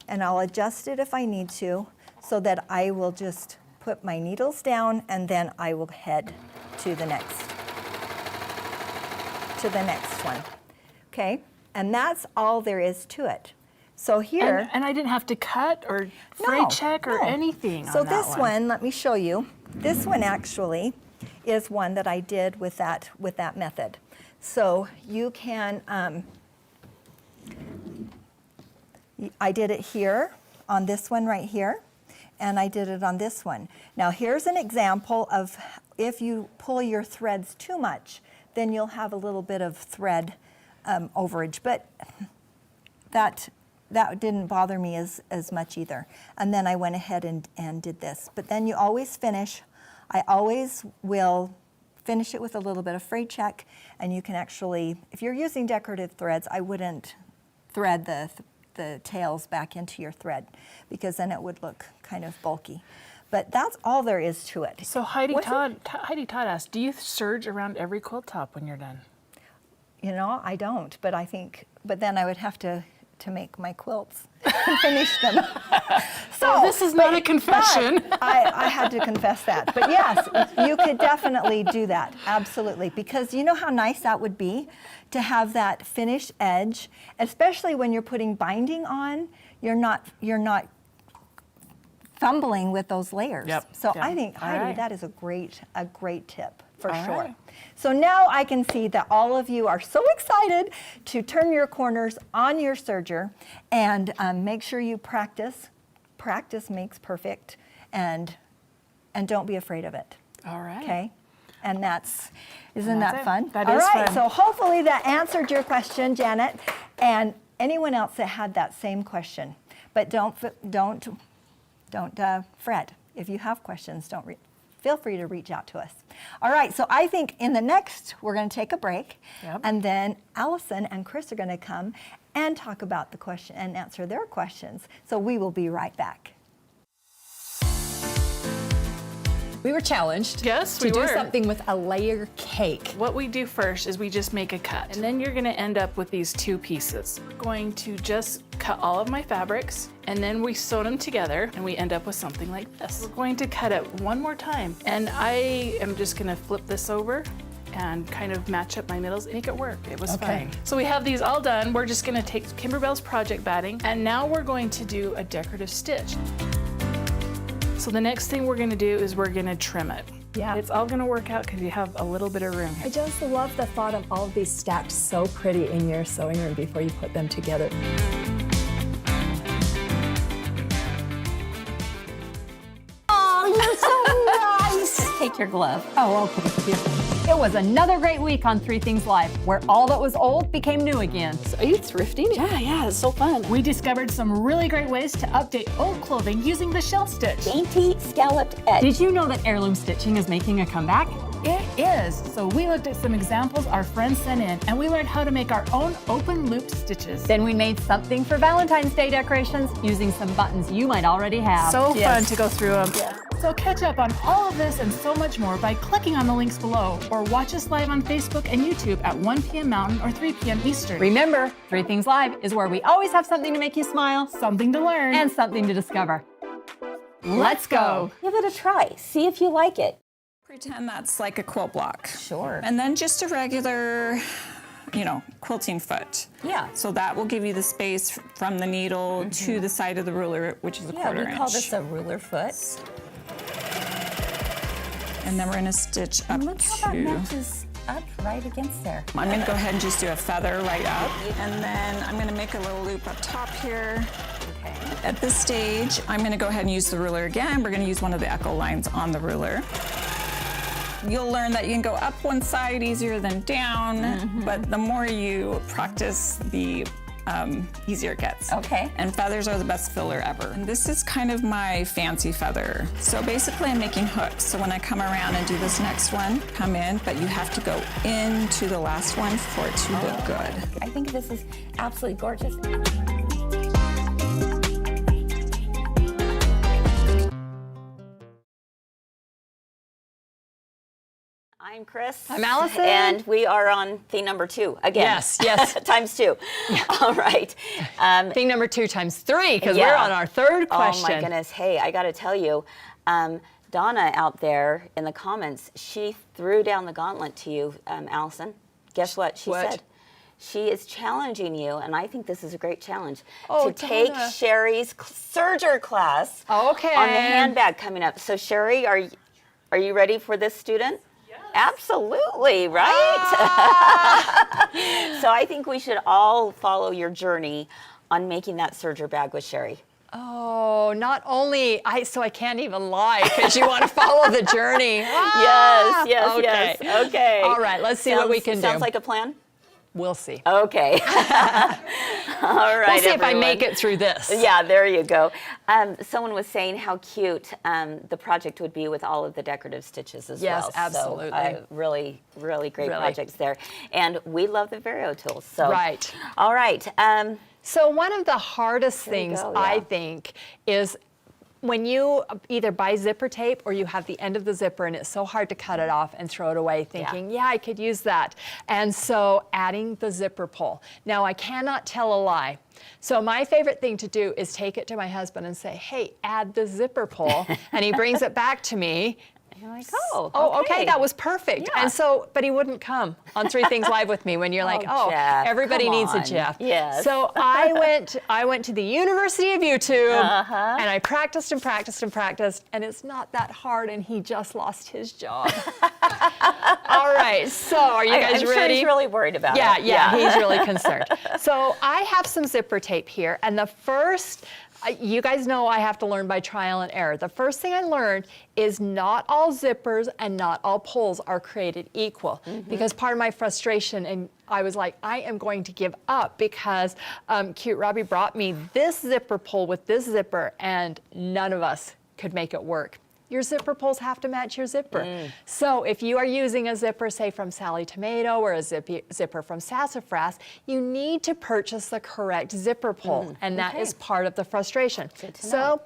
S4: and I'll adjust it if I need to, so that I will just put my needles down, and then I will head to the next one. Okay? And that's all there is to it. So here,
S3: and I didn't have to cut or fray check or anything
S4: So
S3: on that
S4: this one, let me show you. This one actually is one that I did with that method. So you can, I did it here on this one right here, and I did it on this one. Now here's an example of if you pull your threads too much, then you'll have a little bit of thread overage, but that didn't bother me as much either. And then I went ahead and did this. But then you always finish, I always will finish it with a little bit of fray check, and you can actually, if you're using decorative threads, I wouldn't thread the tails back into your thread, because then it would look kind of bulky. But that's all there is to it.
S3: So Heidi Todd asked, do you serge around every quilt top when you're done?
S4: You know, I don't, but then I would have to make my quilts and finish them.
S3: So this is not a confession.
S4: I had to confess that. But yes, you could definitely do that, absolutely. Because you know how nice that would be to have that finished edge, especially when you're putting binding on, you're not fumbling with those layers.
S3: Yep.
S4: So
S3: Yep.
S4: I think, Heidi,
S3: right.
S4: that is a great tip for
S3: All
S4: sure.
S3: right.
S4: So now I can see that all of you are so excited to turn your corners on your serger, and make sure you practice. Practice makes perfect, and don't be afraid of it.
S3: All right.
S4: Okay? And isn't
S3: That's
S4: that
S3: it.
S4: fun?
S3: That
S4: All
S3: is
S4: right,
S3: fun.
S4: so hopefully that answered your question, Janet, and anyone else that had that same question. But don't fret. If you have questions, feel free to reach out to us. All right, so I think in the next, we're going to take a break,
S3: Yep.
S4: and then Allison and Kris are going to come and talk about the question and answer their questions. So we will be right back.
S2: We were challenged
S3: Yes,
S2: to
S3: we
S2: do
S3: were.
S2: something with a layer cake.
S3: What we do first is we just make a cut, and then you're gonna end up with these 2 pieces. We're going to just cut all of my fabrics, and then we sew them together, and we end up with something like this. We're going to cut it one more time, and I am just gonna flip this over and kind of match up my middles, make it work. It was fun. So we have these all done. We're just gonna take Kimberbell's project batting, and now we're going to do a decorative stitch. So the next thing we're gonna do is we're gonna trim it.
S2: Yeah.
S3: It's all gonna work out because you have a little bit of room.
S2: I just love the thought of all of these stacked so pretty in your sewing room before you put them together.
S5: Oh, you're so nice.
S1: Take your glove.
S2: Oh, okay. It was another great week on Three Things Live, where all that was old became new again.
S1: Are you thrifting? Yeah, it's so fun.
S3: We discovered some really great ways to update old clothing using the shell stitch.
S1: Dainty scalloped edge.
S2: Did you know that heirloom stitching is making a comeback?
S3: It is. So we looked at some examples our friends sent in, and we learned how to make our own open loop stitches.
S2: Then we made something for Valentine's Day decorations using some buttons you might already have.
S3: So fun to go through them. So catch up on all of this and so much more by clicking on the links below, or watch us live on Facebook and YouTube at 1 p.m. Mountain or 3 p.m. Eastern.
S2: Remember, Three Things Live is where we always have something to make you smile
S3: Something to learn.
S2: and something to discover. Let's go.
S1: Give it a try. See if you like it.
S6: Pretend that's like a quilt block.
S1: Sure.
S6: And then just a regular, quilting foot.
S1: Yeah.
S6: So that will give you the space from the needle to the side of the ruler, which is a quarter
S1: we
S6: inch.
S1: call this a ruler foot.
S6: And then we're gonna stitch up
S1: Look how that
S6: to.
S1: matches up right against there.
S6: I'm gonna go ahead and just do a feather right up. And then I'm gonna make a little loop up top here.
S1: Okay.
S6: At this stage, I'm gonna go ahead and use the ruler again. We're gonna use one of the echo lines on the ruler. You'll learn that you can go up one side easier than down, but the more you practice, the easier it gets.
S1: Okay.
S6: And feathers are the best filler ever. And this is kind of my fancy feather. So basically I'm making hooks. So when I come around and do this next one, come in, but you have to go into the last one for it to look good.
S1: I think this is absolutely gorgeous. I'm Kris.
S2: I'm Allison.
S1: And we are on theme number 2 again.
S2: Yes.
S1: Times 2. All right.
S2: Thing number 2 times 3, because
S1: Yeah.
S2: we're on our third question.
S1: Oh my goodness. Hey, I got to tell you, Donna out there in the comments, she threw down the gauntlet to you, Allison. Guess what she
S2: What?
S1: said? She is challenging you, and I think this is a great challenge,
S2: Oh,
S1: to take
S2: Donna.
S1: Cheri's serger class
S2: Okay.
S1: on the handbag coming up. So Cheri, are you ready for this student? Yes. Absolutely, right? So I think we should all follow your journey on making that serger bag with Cheri.
S2: Oh, not only, so I can't even lie because you want to follow the journey.
S1: Yes.
S2: Okay.
S1: Okay.
S2: All right, let's see what we can do.
S1: Sounds like a plan?
S2: We'll see.
S1: Okay. All right,
S2: We'll see if I
S1: everyone.
S2: make it through this.
S1: Yeah, there you go. Someone was saying how cute the project would be with all of the decorative stitches as
S2: Yes,
S1: well.
S2: absolutely.
S1: So, really, really great
S2: Really.
S1: projects there. And we love the Vario tools. So.
S2: Right.
S1: All right.
S2: So one of the hardest
S1: There you
S2: things,
S1: go,
S2: I
S1: yeah.
S2: think, is when you either buy zipper tape or you have the end of the zipper and it's so hard to cut it off and throw it away thinking, yeah, I could use that. And so adding the zipper pull. Now I cannot tell a lie. So my favorite thing to do is take it to my husband and say, hey, add the zipper pull. And he brings it back to me.
S1: You're like, oh,
S2: Okay, that was perfect.
S1: Yeah.
S2: And so, but he wouldn't come on Three Things Live with me when you're like,
S1: Jeff,
S2: everybody
S1: come
S2: needs a
S1: on.
S2: Jeff.
S1: Yes.
S2: So I went to the University of YouTube and I practiced and practiced and practiced, and it's not that hard, and he just lost his job. All right, so are you guys
S1: I'm
S2: ready?
S1: sure he's really worried about
S2: Yeah,
S1: it.
S2: yeah, he's really concerned. So I have some zipper tape here, and the first, you guys know I have to learn by trial and error. The first thing I learned is not all zippers and not all pulls are created equal, because part of my frustration, and I was like, I am going to give up because Cute Robbie brought me this zipper pull with this zipper, and none of us could make it work. Your zipper pulls have to match your zipper. So if you are using a zipper, say from Sally Tomato or a zipper from Sassafras, you need to purchase the correct zipper pull, and that is part of the frustration.
S1: Good to
S2: So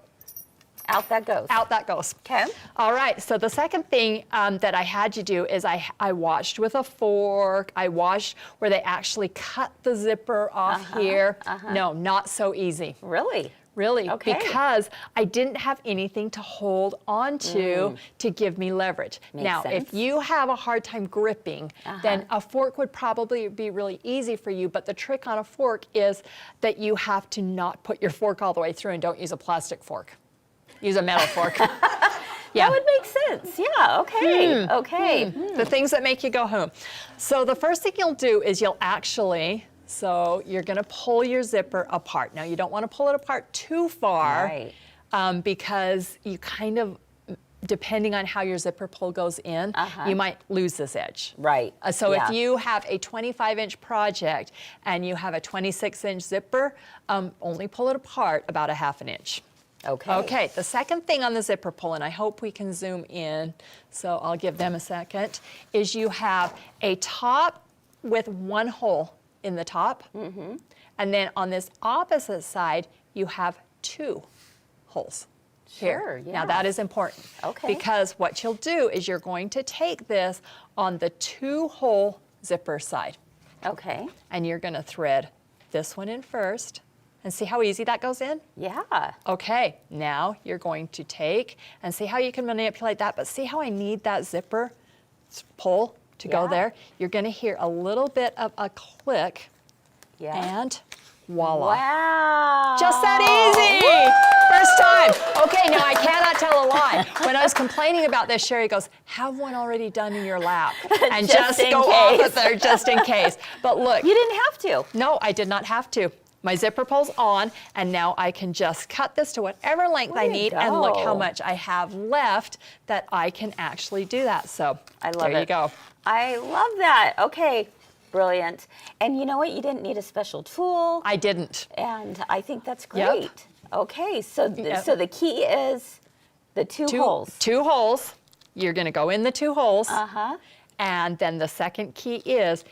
S1: Out that goes.
S2: Out that goes.
S1: Okay.
S2: All right, so the second thing that I had you do is I washed with a fork. I washed where they actually cut the zipper off here. No, not so easy.
S1: Really?
S2: Really,
S1: Okay.
S2: because I didn't have anything to hold onto to give me leverage.
S1: Makes
S2: now,
S1: sense.
S2: if you have a hard time gripping, then a fork would probably be really easy for you, but the trick on a fork is that you have to not put your fork all the way through and don't use a plastic fork. Use a metal fork. Yeah.
S1: That would make sense. Yeah, okay. Okay.
S2: The things that make you go home. So the first thing you'll do is you'll actually, so you're gonna pull your zipper apart. Now you don't wanna pull it apart too far
S1: Right.
S2: because you kind of, depending on how your zipper pull goes in, you might lose this edge.
S1: Right.
S2: So
S1: Yeah.
S2: if you have a 25-inch project and you have a 26-inch zipper, only pull it apart about a ½ inch.
S1: Okay.
S2: Okay, the second thing on the zipper pull, and I hope we can zoom in, so I'll give them a second, is you have a top with one hole in the top, and then on this opposite side, you have 2 holes.
S1: Sure,
S2: Here.
S1: yeah.
S2: Now that is important.
S1: Okay.
S2: Because what you'll do is you're going to take this on the 2-hole zipper side,
S1: Okay.
S2: and you're gonna thread this one in first, and see how easy that goes in?
S1: Yeah.
S2: Okay, now you're going to take and see how you can manipulate that, but see how I need that zipper pull to go
S1: Yeah.
S2: there? You're gonna hear a little bit of a click
S1: Yeah.
S2: and voila.
S1: Wow.
S2: Just that easy! First time. Okay, now I cannot tell a lie. When I was complaining about this, Cheri goes, have one already done in your lap. And
S1: Just
S2: just
S1: in
S2: go off
S1: case.
S2: it there just in case. But look,
S1: You didn't have to.
S2: no, I did not have to. My zipper pull's on, and now I can just cut this to whatever length I
S1: Way to
S2: need, and look how
S1: go.
S2: much I have left that I can actually do that. So
S1: I love
S2: there
S1: it.
S2: you go.
S1: I love that. Okay. Brilliant. And you know what? You didn't need a special tool.
S2: I didn't.
S1: And I think that's
S2: Yep.
S1: great. Okay. So,
S2: Yep.
S1: so the key is the two holes.
S2: 2 holes. You're gonna go in the 2 holes.
S1: Uh-huh.
S2: And then the second key is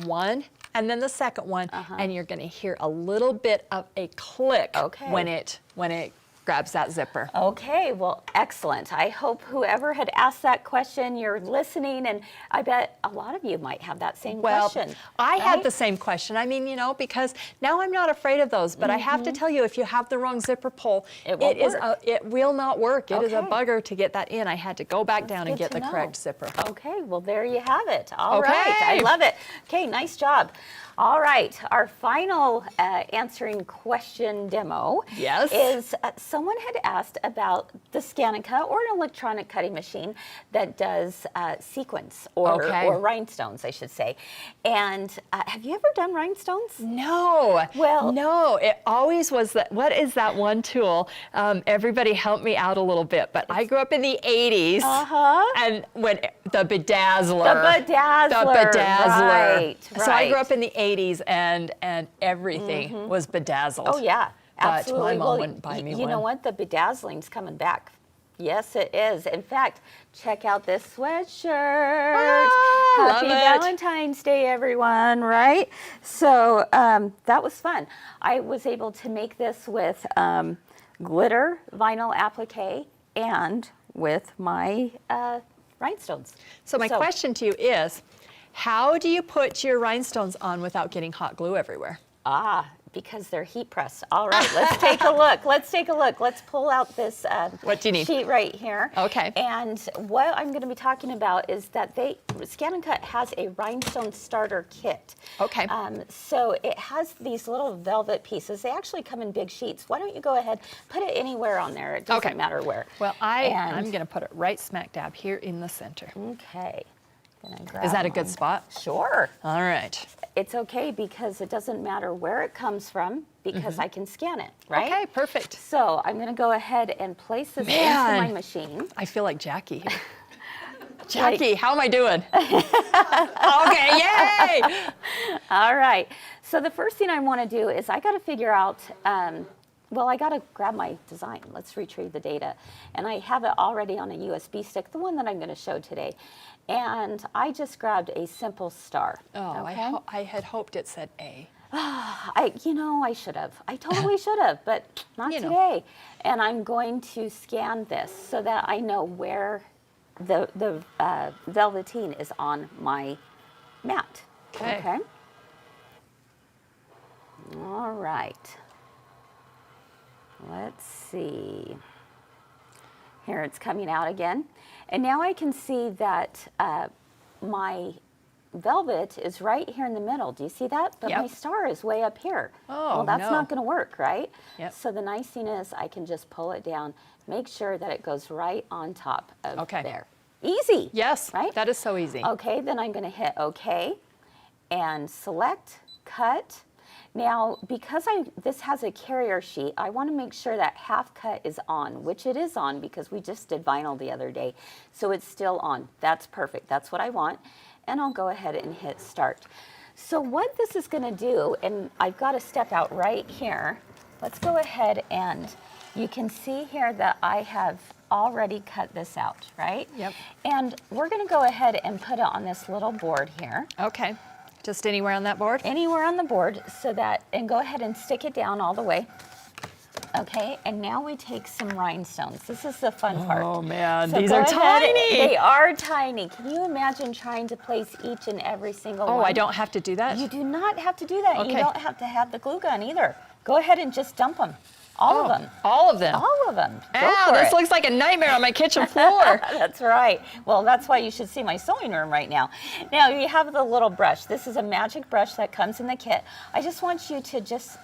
S2: one, and then the second one, and you're gonna hear a little bit of a click
S1: Okay.
S2: when it grabs that zipper.
S1: Okay, well, excellent. I hope whoever had asked that question, you're listening, and I bet a lot of you might have that same
S2: Well,
S1: question.
S2: I had
S1: right?
S2: the same question. I mean, because now I'm not afraid of those, but I have to tell you, if you have the wrong zipper pull,
S1: It won't work.
S2: it will not work. It is a
S1: Okay.
S2: bugger to get that in. I had to go back down and
S1: good
S2: get
S1: to
S2: the
S1: know.
S2: correct zipper.
S1: Okay, well, there you have it. All right, I
S2: Okay.
S1: love it. Okay, nice job. All right, our final answering question demo
S2: Yes.
S1: is someone had asked about the ScanNCut or an electronic cutting machine that does sequins or rhinestones, I should say. And have you ever done rhinestones?
S2: No.
S1: Well-
S2: no. It always was that. What is that one tool? Everybody help me out a little bit. But I grew up in the 80s. And when the bedazzler.
S1: The bedazzler. Right,
S2: So I grew
S1: right.
S2: up in the 80s, and everything was bedazzled.
S1: Oh, yeah, absolutely.
S2: But my mom
S1: Well,
S2: wouldn't buy me
S1: You know
S2: one.
S1: what? The bedazzling's coming back. Yes, it is. In fact, check out this sweatshirt.
S2: love
S1: Happy
S2: it.
S1: Valentine's Day, everyone, right? So that was fun. I was able to make this with glitter vinyl applique and with my rhinestones.
S2: So my question to you is, how do you put your rhinestones on without getting hot glue everywhere?
S1: Because they're heat pressed. All right, let's take a look. Let's take a look. Let's pull out this
S2: What do you need?
S1: sheet right here.
S2: Okay.
S1: And what I'm going to be talking about is that ScanNCut has a rhinestone starter kit.
S2: Okay.
S1: So it has these little velvet pieces. They actually come in big sheets. Why don't you go ahead, put it anywhere on there. It doesn't
S2: Okay.
S1: matter where.
S2: Well,
S1: And-
S2: I'm going to put it right smack dab here in the center.
S1: Okay.
S2: Is that a good spot?
S1: Sure.
S2: All right.
S1: It's okay because it doesn't matter where it comes from because I can scan it, right?
S2: Okay, perfect.
S1: So I'm going to go ahead and place this into
S2: Man.
S1: my machine.
S2: I feel like Jacki here. Jacki, how am I doing? Okay, yay!
S1: All right. So the first thing I want to do is I got to figure out, well, I got to grab my design. Let's retrieve the data. And I have it already on a USB stick, the one that I'm going to show today. And I just grabbed a simple star.
S2: Oh,
S1: okay?
S2: I had hoped it said A.
S1: I should have. I totally should have, but not
S2: You know.
S1: today. And I'm going to scan this so that I know where the velveteen is on my mat.
S2: Okay.
S1: All right. Let's see. Here it's coming out again. And now I can see that my velvet is right here in the middle. Do you see that? But
S2: Yep.
S1: my star is way up here.
S2: Oh,
S1: well, that's
S2: no.
S1: not going to work, right?
S2: Yep.
S1: So the nice thing is I can just pull it down, make sure that it goes right on top of
S2: Okay.
S1: there. Easy.
S2: Yes,
S1: Right?
S2: that is so easy.
S1: Okay, then I'm going to hit OK and select cut. Now, because this has a carrier sheet, I want to make sure that half cut is on, which it is on because we just did vinyl the other day. So it's still on. That's perfect. That's what I want. And I'll go ahead and hit start. So what this is going to do, and I've got to step out right here. Let's go ahead and you can see here that I have already cut this out, right?
S2: Yep.
S1: And we're going to go ahead and put it on this little board here.
S2: Okay. Just anywhere on that board?
S1: Anywhere on the board so that, and go ahead and stick it down all the way. Okay, and now we take some rhinestones. This is the fun part.
S2: Oh man,
S1: So
S2: these
S1: go
S2: are
S1: ahead.
S2: tiny.
S1: They are tiny. Can you imagine trying to place each and every single one?
S2: Oh, I don't have to do that?
S1: You do not have to do that.
S2: Okay.
S1: You don't have to have the glue gun either. Go ahead and just dump them. All of them.
S2: All of them?
S1: All of them. Go
S2: Ow,
S1: for
S2: this
S1: it.
S2: looks like a nightmare on my kitchen floor.
S1: That's right. Well, that's why you should see my sewing room right now. Now, you have the little brush. This is a magic brush that comes in the kit. I just want you to just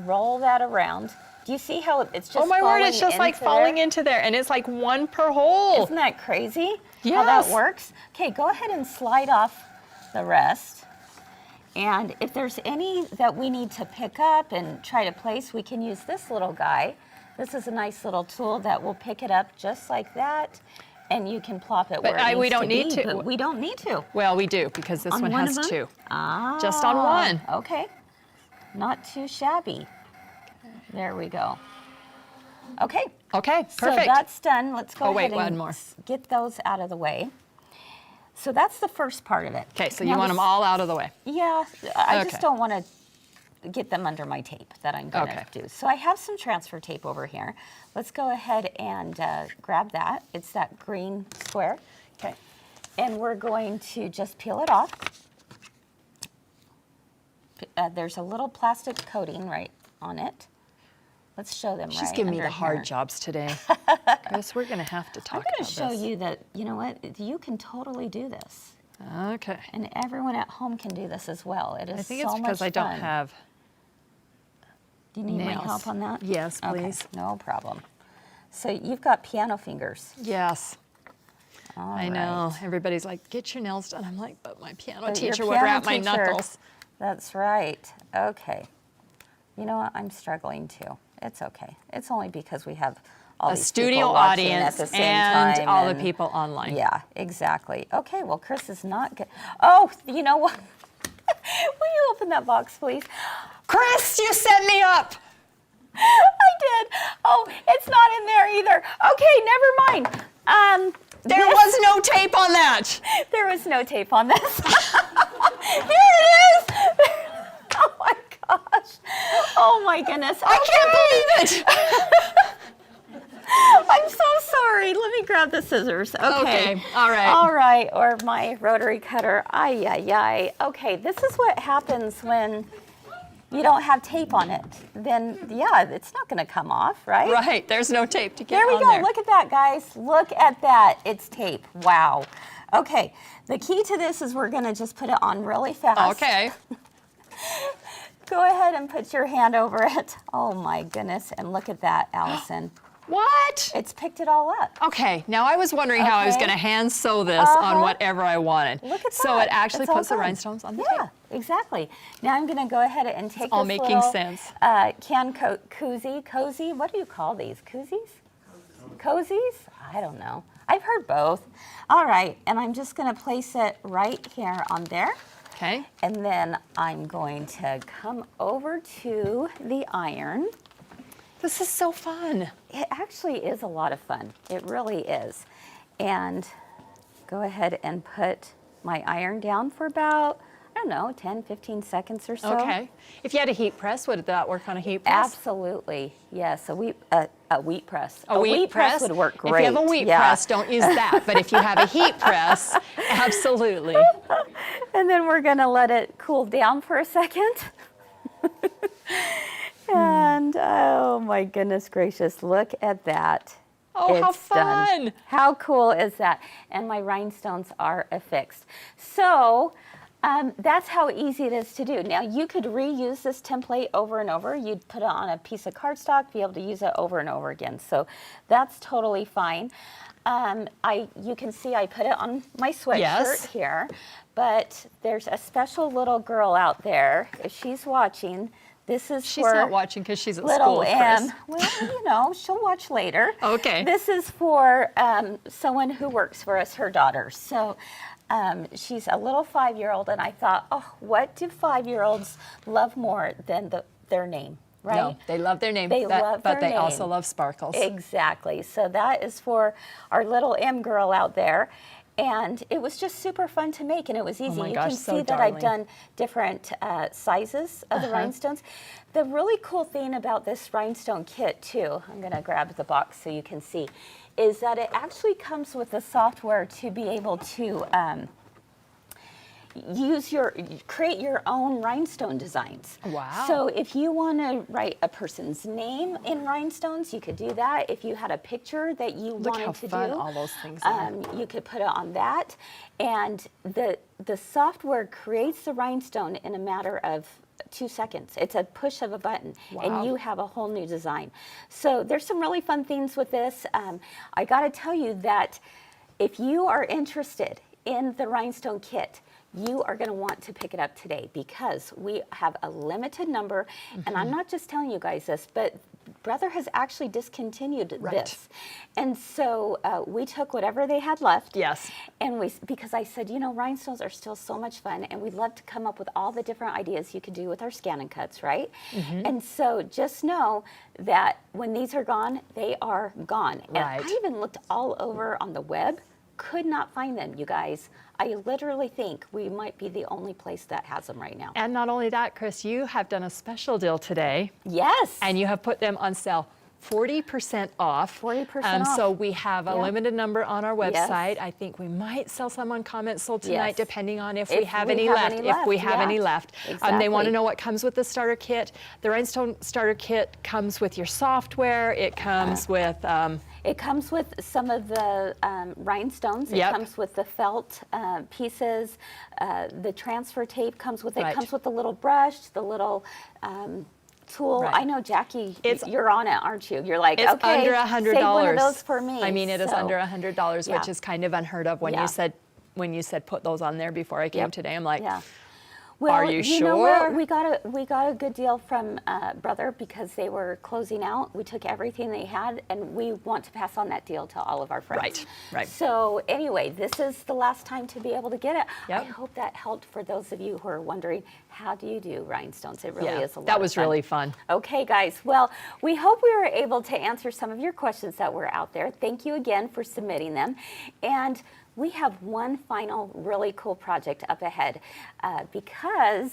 S1: roll that around. Do you see how it's just
S2: Oh my word, it's
S1: falling
S2: just like
S1: into
S2: falling
S1: there?
S2: into there, and it's like one per hole.
S1: Isn't that crazy? How that
S2: Yes.
S1: works? Okay, go ahead and slide off the rest. And if there's any that we need to pick up and try to place, we can use this little guy. This is a nice little tool that will pick it up just like that, and you can plop it
S2: But
S1: where it needs
S2: we don't
S1: to
S2: need
S1: be,
S2: to.
S1: but we don't need to.
S2: Well, we do, because this
S1: On
S2: one
S1: one
S2: has
S1: of them?
S2: two.
S1: Ah,
S2: Just on one.
S1: Okay, not too shabby. There we go. Okay,
S2: Okay,
S1: so
S2: perfect.
S1: that's done. Let's go
S2: Oh, wait,
S1: ahead and
S2: one more.
S1: get those out of the way. So that's the first part of it.
S2: Okay, so
S1: Now
S2: you want them
S1: this-
S2: all out of the way.
S1: Yeah, I
S2: Okay.
S1: just don't want to get them under my tape that I'm going
S2: Okay.
S1: to do. So I have some transfer tape over here. Let's go ahead and grab that. It's that green square.
S2: Okay.
S1: And we're going to just peel it off. There's a little plastic coating right on it. Let's show them
S2: She's
S1: right
S2: giving me the
S1: under
S2: hard
S1: here.
S2: jobs today. Chris, we're going to have to
S1: I'm
S2: talk
S1: going
S2: about
S1: to show
S2: this.
S1: you that, you know what, you can totally do this.
S2: Okay.
S1: And everyone at home can do this as well. It is
S2: I think
S1: so
S2: it's because
S1: much
S2: I don't
S1: fun.
S2: have
S1: Do you need my
S2: nails.
S1: help on that?
S2: Yes, please.
S1: Okay, no problem. So you've got piano fingers.
S2: Yes.
S1: All
S2: I know.
S1: right.
S2: Everybody's like, get your nails done. I'm like, but my piano
S1: But your
S2: teacher would
S1: piano
S2: wrap my
S1: teacher-
S2: knuckles.
S1: That's right. Okay. You know what? I'm struggling too. It's okay. It's only because we have all
S2: A
S1: these
S2: studio
S1: people watching
S2: audience
S1: at the same
S2: and
S1: time
S2: all the people online.
S1: Yeah, exactly. Okay, well, Kris is not good. Oh, you know what? Will you open that box, please?
S2: Chris, you set me up.
S1: I did. Oh, it's not in there either. Okay, never mind.
S2: There
S1: This-
S2: was no tape on that.
S1: There was no tape on this. Here it is. Oh my gosh. Oh my goodness.
S2: I can't believe it.
S1: I'm so sorry. Let me grab the scissors. Okay.
S2: Okay, all right.
S1: All right, or my rotary cutter. Ay, ay, ay. Okay, this is what happens when you don't have tape on it. Then, yeah, it's not going to come off, right?
S2: Right, there's no tape to get
S1: There we
S2: on
S1: go.
S2: there.
S1: Look at that, guys. Look at that. It's tape. Wow. Okay, the key to this is we're going to just put it on really fast.
S2: Okay.
S1: Go ahead and put your hand over it. Oh my goodness. And look at that, Allison.
S2: What?
S1: It's picked it all up.
S2: Okay, now I was wondering how I was
S1: Okay.
S2: going to hand sew this on whatever I wanted.
S1: Look at
S2: So
S1: that.
S2: it actually
S1: It's all
S2: puts the
S1: done.
S2: rhinestones on the
S1: Yeah,
S2: tape.
S1: exactly. Now I'm going to go ahead and take
S2: all
S1: this
S2: making
S1: little,
S2: sense.
S1: cozy. What do you call these? Koozies? Cozies? I don't know. I've heard both. All right, and I'm just going to place it right here on there.
S2: Okay.
S1: And then I'm going to come over to the iron.
S2: This is so fun.
S1: It actually is a lot of fun. It really is. And go ahead and put my iron down for about, don't know, 10, 15 seconds or so.
S2: Okay. If you had a heat press, would that work on a heat press?
S1: Absolutely, yes. A wheat press.
S2: A wheat press
S1: would work great.
S2: If you have a wheat press, don't use that. But if you have a heat press, absolutely.
S1: And then we're gonna let it cool down for a second. And oh my goodness gracious, look at that.
S2: Oh, how
S1: It's done.
S2: fun.
S1: How cool is that? And my rhinestones are affixed. So that's how easy it is to do. Now you could reuse this template over and over. You'd put it on a piece of cardstock, be able to use it over and over again. So that's totally fine. You can see I put it on my sweatshirt here, but there's a special little girl out there. If she's watching, this is
S2: She's
S1: for
S2: not watching because she's at
S1: little
S2: school,
S1: M.
S2: Kris.
S1: Well, you know, she'll watch later.
S2: Okay.
S1: This is for someone who works for us, her daughter. So she's a little 5-year-old, and I thought, oh, what do 5-year-olds love more than their name, right?
S2: No, they love their name,
S1: They love
S2: but
S1: their
S2: they also
S1: name.
S2: love sparkles.
S1: Exactly. So that is for our little M girl out there. And it was just super fun to make, and it was easy.
S2: my
S1: You
S2: gosh,
S1: can
S2: so
S1: see that I've
S2: darling.
S1: done different sizes of the rhinestones. The really cool thing about this rhinestone kit, too, I'm going to grab the box so you can see, is that it actually comes with the software to be able to create your own rhinestone designs.
S2: Wow.
S1: So if you want to write a person's name in rhinestones, you could do that. If you had a picture that you
S2: Look
S1: wanted
S2: how
S1: to
S2: fun
S1: do,
S2: all those things are.
S1: you could put it on that. And the software creates the rhinestone in a matter of 2 seconds. It's a push of a button,
S2: Wow.
S1: and you have a whole new design. So there's some really fun things with this. I got to tell you that if you are interested in the rhinestone kit, you are going to want to pick it up today because we have a limited number. And I'm not just telling you guys this, but Brother has actually discontinued this. And so we took whatever they had left.
S2: Yes.
S1: And because I said, you know, rhinestones are still so much fun, and we'd love to come up with all the different ideas you could do with our ScanNCuts, right? And so just know that when these are gone, they are gone. And
S2: Right.
S1: I even looked all over on the web, could not find them, you guys. I literally think we might be the only place that has them right now.
S2: And not only that, Kris, you have done a special deal today,
S1: Yes.
S2: and you have put them on sale 40% off.
S1: 40% off.
S2: So we have a
S1: Yeah.
S2: limited number on our website.
S1: Yes.
S2: I think we might sell some on Comment Sold tonight,
S1: Yes.
S2: depending on if
S1: If
S2: we have
S1: we
S2: any
S1: have
S2: left.
S1: any
S2: If we
S1: left,
S2: have
S1: yeah.
S2: any left. They
S1: Exactly.
S2: want to know what comes with the starter kit. The Rhinestone Starter Kit comes with your software. It comes with
S1: It comes with some of the rhinestones. It
S2: Yep.
S1: comes with the felt pieces. The transfer tape comes with it.
S2: Right.
S1: It comes with the little brush, the little tool.
S2: Right.
S1: I know, Jackie,
S2: It's-
S1: you're on it, aren't you? You're like,
S2: It's
S1: okay,
S2: under $100.
S1: save one of those for me.
S2: I mean, it is
S1: So,
S2: under $100, which
S1: yeah.
S2: is kind of unheard of. When
S1: Yeah.
S2: you said put those on there before I came
S1: Yep.
S2: today, I'm like,
S1: Yeah. Well,
S2: are you
S1: know what?
S2: sure?
S1: We got a good deal from Brother because they were closing out. We took everything they had, and we want to pass on that deal to all of our friends.
S2: Right, right.
S1: So anyway, this is the last time to be able to get it.
S2: Yep.
S1: I hope that helped for those of you who are wondering, how do you do rhinestones? It really
S2: yeah,
S1: is a lot
S2: that
S1: of
S2: was
S1: fun.
S2: really fun.
S1: Okay, guys. Well, we hope we were able to answer some of your questions that were out there. Thank you again for submitting them. And we have one final really cool project up ahead because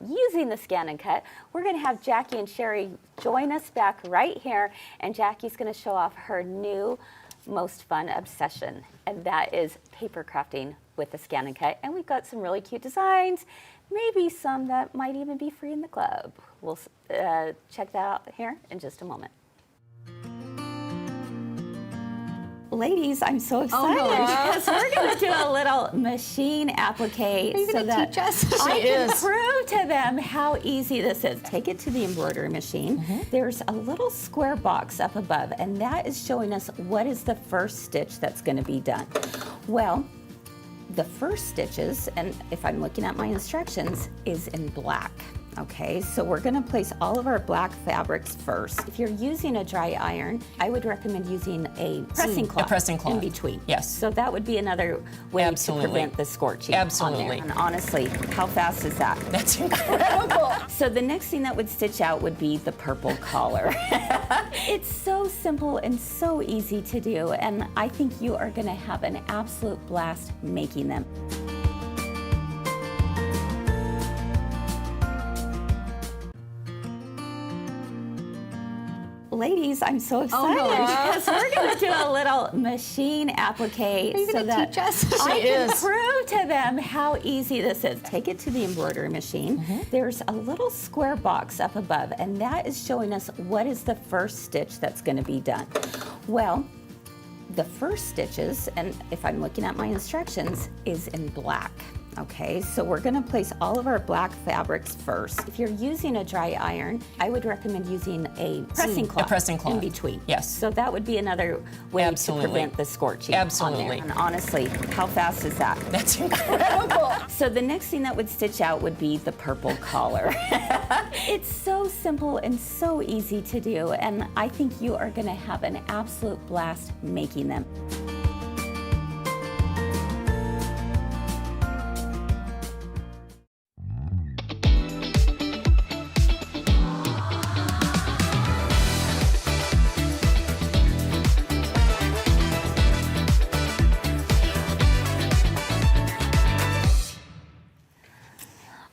S1: using the ScanNCut, we're going to have Jacki and Cheri join us back right here, and Jackie's going to show off her new most fun obsession, and that is paper crafting with the ScanNCut. And we've got some really cute designs, maybe some that might even be free in the club. We'll check that out here in just a moment. Ladies, I'm so excited because we're going to do a little machine applique so that
S5: teach us?
S1: I
S2: She
S1: can
S2: is.
S1: prove to them how easy this is. Take it to the embroidery machine. There's a little square box up above, and that is showing us what is the first stitch that's going to be done. Well, the first stitches, and if I'm looking at my instructions, is in black. Okay, so we're going to place all of our black fabrics first. If you're using a dry iron, I would recommend using a pressing cloth,
S7: pressing cloth.
S1: in between.
S7: Yes.
S1: So that would be another way
S7: Absolutely.
S1: to prevent the scorching on
S7: Absolutely.
S1: there. And honestly, how fast is that?
S7: That's incredible.
S1: So the next thing that would stitch out would be the purple collar. It's so simple and so easy to do, and I think you are going to have an absolute blast making them. ladies, I'm so excited because we're going to do a little machine applique so that
S2: teach us?
S1: I
S2: She
S1: can
S2: is.
S1: prove to them how easy this is. Take it to the embroidery machine. There's a little square box up above, and that is showing us what is the first stitch that's going to be done. Well, the first stitches, and if I'm looking at my instructions, is in black. Okay, so we're gonna place all of our black fabrics first. If you're using a dry iron, I would recommend using a pressing cloth,
S7: pressing cloth.
S1: in between.
S7: Yes.
S1: So that would be another way
S7: Absolutely.
S1: to prevent the scorching on
S7: Absolutely.
S1: there. And honestly, how fast is that?
S7: That's incredible.
S1: So the next thing that would stitch out would be the purple collar. It's so simple and so easy to do, and I think you are gonna have an absolute blast making them.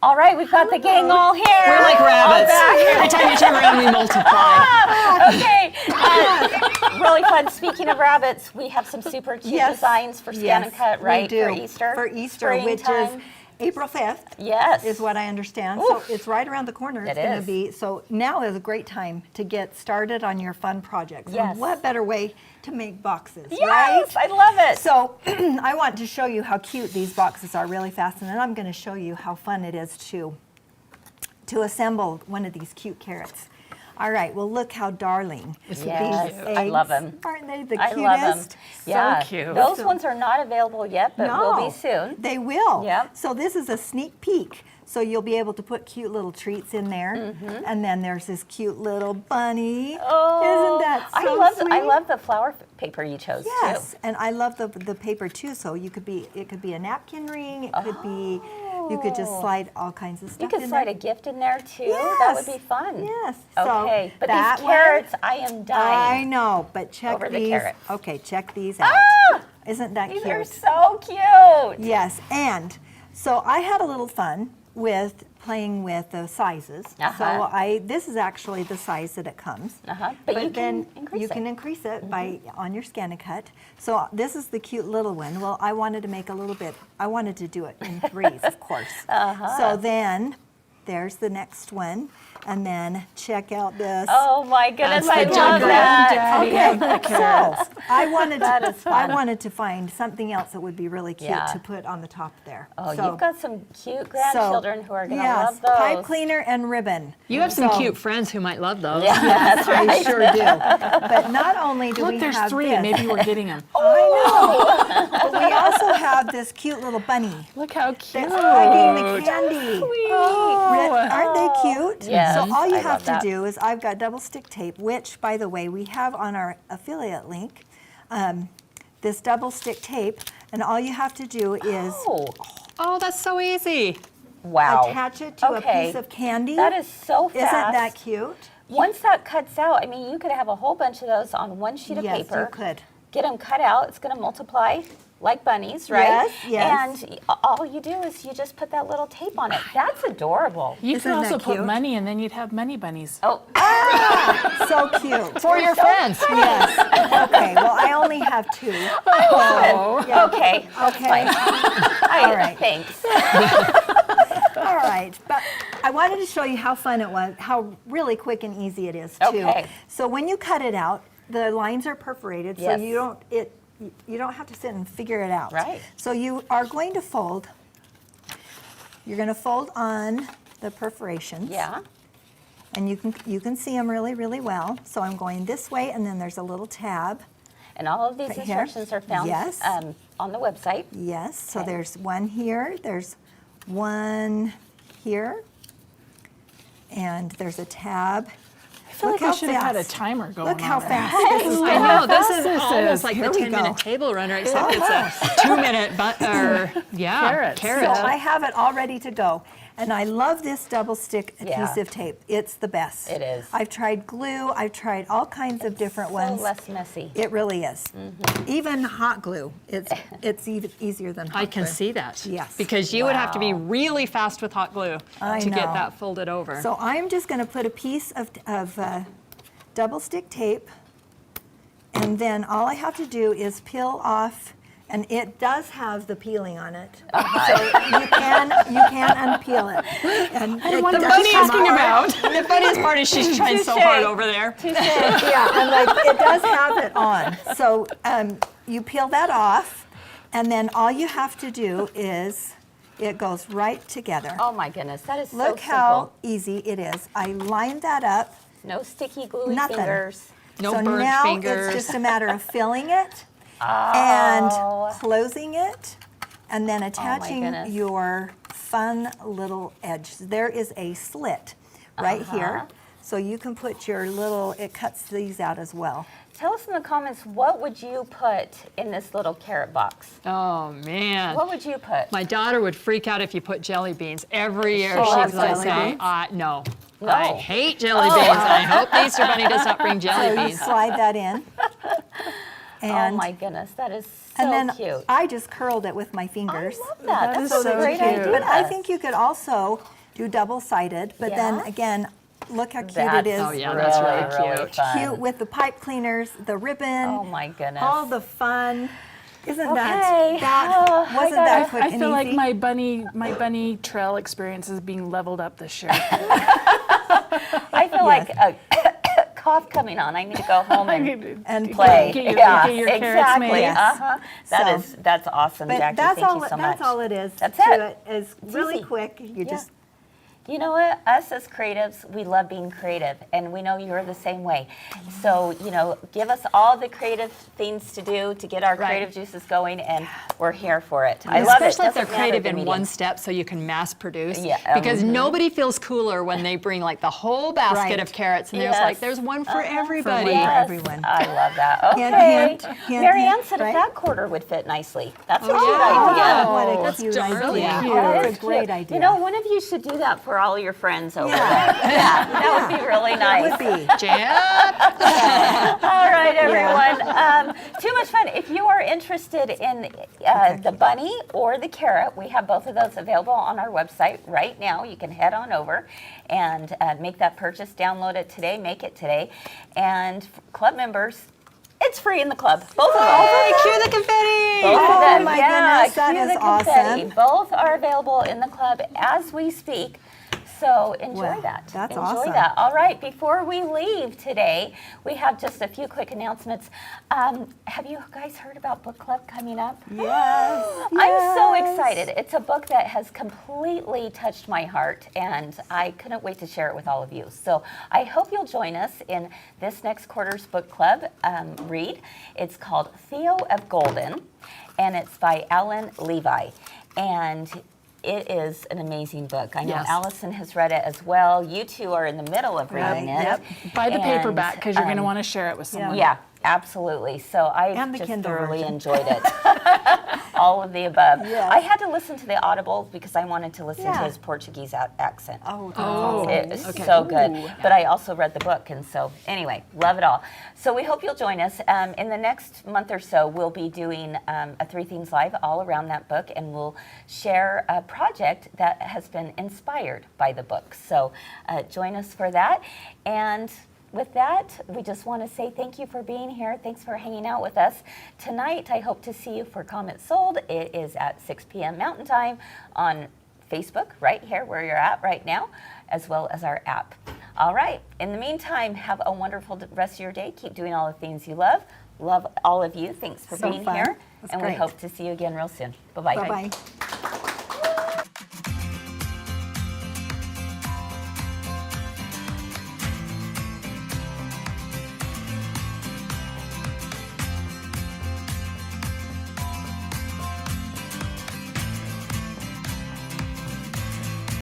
S1: All right, we've got the gang all here.
S2: We're like rabbits.
S1: All back.
S2: Every time you turn around, we multiply.
S1: Okay, really fun. Speaking of rabbits, we have some super cute designs for ScanNCut, right?
S4: We do.
S1: For Easter.
S4: For Easter, which is
S1: Springtime.
S4: April 5th.
S1: Yes.
S4: Is what I understand.
S1: Oof.
S4: So it's right around the corner. It's
S1: It
S4: going
S1: is.
S4: to be. So now is a great time to get started on your fun projects.
S1: Yes.
S4: And what better way to make boxes,
S1: Yes,
S4: right?
S1: I love it.
S4: So I want to show you how cute these boxes are really fast, and then I'm going to show you how fun it is to assemble one of these cute carrots. All right, well, look how darling these
S1: Yes,
S4: eggs,
S1: I love 'em.
S4: Aren't they the
S1: I
S4: cutest?
S1: love them. Yeah,
S2: cute.
S1: Those
S4: So-
S1: ones are not available yet, but will be soon.
S4: They will.
S1: Yep.
S4: So this is a sneak peek. So you'll be able to put cute little treats in there. And then there's this cute little bunny.
S1: Oh,
S4: Isn't that so
S1: I
S4: sweet?
S1: love the flower paper you chose
S4: Yes,
S1: too.
S4: and I love the paper too. So it could be a napkin ring. It could be, you could just slide all kinds of
S1: You
S4: stuff
S1: could
S4: in
S1: slide
S4: there.
S1: a gift in there too. That would
S4: Yes.
S1: be fun.
S4: Yes. So
S1: Okay, but
S4: that
S1: these
S4: one-
S1: carrots, I am dying.
S4: I know, but check
S1: Over the
S4: these.
S1: carrots.
S4: Okay, check these out.
S1: Ah!
S4: Isn't that
S1: These
S4: cute?
S1: are so cute.
S4: Yes, and so I had a little fun with playing with the sizes. So this is actually the size that it comes.
S1: But you
S4: then
S1: can increase
S4: you
S1: it.
S4: can increase it by on your ScanNCut. So this is the cute little one. Well, I wanted to make a little bit. I wanted to do it in threes, of course. So then there's the next one, and then check out this.
S1: Oh my goodness,
S2: That's
S1: I
S2: the
S1: love that.
S4: Okay, so I wanted
S1: That is fun.
S4: I wanted to find something else that would be really cute
S1: Yeah.
S4: to put on the top there.
S1: Oh,
S4: So-
S1: you've got some cute grandchildren who are going to
S4: yes,
S1: love those.
S4: pipe cleaner and ribbon.
S2: You have some
S4: So-
S2: cute friends who might love those.
S1: Yeah, that's right.
S4: I sure do. But not only do
S3: Look,
S4: we
S3: there's
S4: have
S3: 3.
S4: this,
S3: Maybe we're getting them.
S4: I know. But we also have this cute little bunny
S3: Look how cute.
S4: that's hugging the candy.
S3: Oh.
S4: Aren't they cute?
S1: Yes,
S4: So all you
S1: I
S4: have
S1: love
S4: to
S1: that.
S4: do is I've got double stick tape, which, by the way, we have on our affiliate link, this double stick tape, and all you have to do is
S1: Oh,
S2: Oh, that's so easy.
S1: wow.
S4: attach it to
S1: Okay.
S4: a piece of candy.
S1: That is so fast.
S4: Isn't that cute?
S1: Once that cuts out, I mean, you could have a whole bunch of those on one sheet of
S4: Yes,
S1: paper.
S4: you could.
S1: Get them cut out. It's going to multiply like bunnies, right?
S4: Yes, yes.
S1: And all you do is you just put that little tape on it. That's adorable.
S3: You
S4: Isn't
S3: could also
S4: that
S3: put
S4: cute?
S3: money and then you'd have money bunnies.
S1: Oh,
S4: So cute.
S2: For your friends.
S4: Yes. Okay. Well, I only have 2.
S1: oh.
S4: Yeah.
S1: Okay. That's
S4: Okay.
S1: fine.
S4: All right.
S1: Thanks.
S4: All right. But I wanted to show you how fun it was, how really quick and easy it is too.
S1: Okay.
S4: So when you cut it out, the lines are perforated,
S1: Yes.
S4: so you don't have to sit and figure it out.
S1: Right.
S4: So you are going to fold. You're going to fold on the perforations.
S1: Yeah.
S4: And you can see them really, really well. So I'm going this way, and then there's a little tab.
S1: And all of these
S4: Right here?
S1: instructions are found
S4: Yes.
S1: on the website.
S4: Yes. So
S1: Okay.
S4: there's one here. There's one here. And there's a tab.
S3: I feel like
S4: Look
S3: I
S4: how
S3: should have had a
S4: fast.
S3: timer going
S4: Look how
S3: on there.
S4: fast this is
S2: I
S4: going.
S2: know, this is
S3: This
S2: almost
S3: is-
S2: like
S4: here
S2: the
S4: we
S2: 10-minute
S4: go.
S2: table runner, except it's a 2-minute
S3: Carrots.
S4: So I have it all ready to go. And I love this double stick
S1: Yeah.
S4: adhesive tape. It's the best.
S1: It is.
S4: I've tried glue. I've tried all kinds of different
S1: So
S4: ones.
S1: less messy.
S4: It really is. Even hot glue. It's even easier than hot
S2: I can
S4: glue.
S2: see that.
S4: Yes.
S2: Because you would have to be
S1: Wow.
S2: really fast with hot glue
S4: I
S2: to get
S4: know.
S2: that folded over.
S4: So I'm just going to put a piece of double stick tape, and then all I have to do is peel off, and it does have the peeling on it, so you can unpeel it. And it
S2: The
S4: does
S2: funniest
S4: come
S2: thing
S4: out.
S2: the funniest part is she's trying so
S1: Touche.
S2: hard over there.
S4: Yeah, and like it does have it on. So you peel that off, and then all you have to do is it goes right together.
S1: Oh my goodness, that is so
S4: Look
S1: simple.
S4: how easy it is. I lined that up.
S1: No sticky, gluey
S4: Nothing.
S1: fingers.
S2: No
S4: So
S2: burnt
S4: now
S2: fingers.
S4: it's just a matter of filling it
S1: Oh.
S4: and closing it, and then attaching
S1: goodness.
S4: your fun little edge. There is a slit right here, so you can put your little, it cuts these out as well.
S1: Tell us in the comments, what would you put in this little carrot box?
S2: Oh, man.
S1: What would you put?
S2: My daughter would freak out if you put jelly beans. Every year
S1: She
S2: she's
S1: loves
S2: like,
S1: jelly
S2: saying,
S1: beans?
S2: no.
S1: No.
S2: I hate jelly beans. I hope the Easter Bunny does not bring jelly
S4: So you
S2: beans.
S4: slide that in. And,
S1: Oh my goodness, that is so
S4: and then
S1: cute.
S4: I just curled it with my fingers.
S1: I love that. That's
S5: is
S1: a
S5: so
S1: great
S5: cute.
S1: idea.
S4: But I think you could also do double-sided, but then
S1: Yeah.
S4: again, look how cute
S1: That's
S4: it is.
S2: Oh, yeah, that's really cute.
S1: fun.
S4: Cute with the pipe cleaners, the ribbon,
S1: Oh my goodness.
S4: all the fun. Isn't
S1: Okay.
S4: that
S1: Oh, I
S4: wasn't
S1: gotta-
S4: that quick
S3: I
S4: and
S3: feel like
S4: easy?
S3: my bunny trail experience is being leveled up this year.
S1: I feel like a cough coming on. I need to go home and play.
S3: Get your carrots
S1: exactly.
S3: made.
S1: Uh-huh.
S4: So-
S1: That's awesome,
S4: But
S1: Jacki.
S4: that's
S1: Thank
S4: all.
S1: you so much.
S4: That's all it is.
S1: That's
S4: to
S1: it.
S4: It's really
S1: easy.
S4: quick. You just
S1: You know what? Us as creatives, we love being creative, and we know you're the same way. So, give us all the creative things to do to get our creative juices going, and we're here for it. I love it.
S2: Especially if they're
S1: Doesn't matter
S2: creative
S1: the
S2: in
S1: medium.
S2: one step so you can mass produce.
S1: Yeah,
S2: Because nobody feels cooler when they bring like the whole basket
S4: Right.
S2: of carrots and
S1: Yes.
S2: there's like, there's one for everybody.
S4: one for
S1: Yes,
S4: everyone.
S1: I love that. Okay.
S4: Hint, hint, hint,
S1: Marianne
S4: hint,
S1: said
S4: right?
S1: if that quarter would fit nicely. That's a
S2: Oh,
S1: cute
S2: yeah.
S1: idea.
S4: what a
S2: that's
S4: cute
S2: really
S4: idea.
S2: cute.
S4: Oh,
S1: That
S4: that's
S1: is
S4: a great
S1: cute.
S4: idea.
S1: One of you should do that for all your friends over
S4: Yeah.
S1: there. Yeah, that would be really nice.
S4: Would be.
S2: Jan?
S1: All right, everyone. Too much fun. If you are interested in the bunny or the carrot, we have both of those available on our website right now. You can head on over and make that purchase. Download it today. Make it today. And club members, it's free in the club. Both of them.
S2: Cue the confetti!
S1: Both of
S4: Oh
S1: them.
S4: my
S1: Yeah,
S4: goodness, that
S1: cue
S4: is
S1: the confetti.
S4: awesome.
S1: Both are available in the club as we speak. So enjoy
S4: Wow,
S1: that.
S4: that's
S1: enjoy
S4: awesome.
S1: that. All right, before we leave today, we have just a few quick announcements. Have you guys heard about book club coming up?
S4: Yes.
S1: I'm so excited. It's a book that has completely touched my heart, and I couldn't wait to share it with all of you. So I hope you'll join us in this next quarter's book club read. It's called Theo of Golden, and it's by Alan Levi. And it is an amazing book. I know
S2: Yes.
S1: Allison has read it as well. You two are in the middle of reading
S4: Right,
S1: it.
S4: yep.
S3: Buy the
S1: And,
S3: paperback because you're going to want to share it with someone.
S1: Yeah, absolutely. So I
S4: And the
S1: just
S4: Kindle
S1: thoroughly
S4: version.
S1: enjoyed it. All of the above.
S4: Yes.
S1: I had to listen to the Audible because I wanted to listen to
S4: Yeah.
S1: his Portuguese accent.
S4: Oh, that's
S2: Oh.
S4: awesome.
S1: It was
S2: okay.
S1: so good. But I also read the book, and so anyway, love it all. So we hope you'll join us. In the next month or so, we'll be doing a Three Themes Live all around that book, and we'll share a project that has been inspired by the book. So join us for that. And with that, we just want to say thank you for being here. Thanks for hanging out with us. Tonight, I hope to see you for Comments Sold. It is at 6 p.m. Mountain Time on Facebook, right here where you're at right now, as well as our app. All right. In the meantime, have a wonderful rest of your day. Keep doing all the things you love. Love all of you. Thanks for
S4: So
S1: being
S4: fun.
S1: here.
S4: That's
S1: And we
S4: great.
S1: hope to see you again real soon. Bye-bye.
S4: Bye-bye.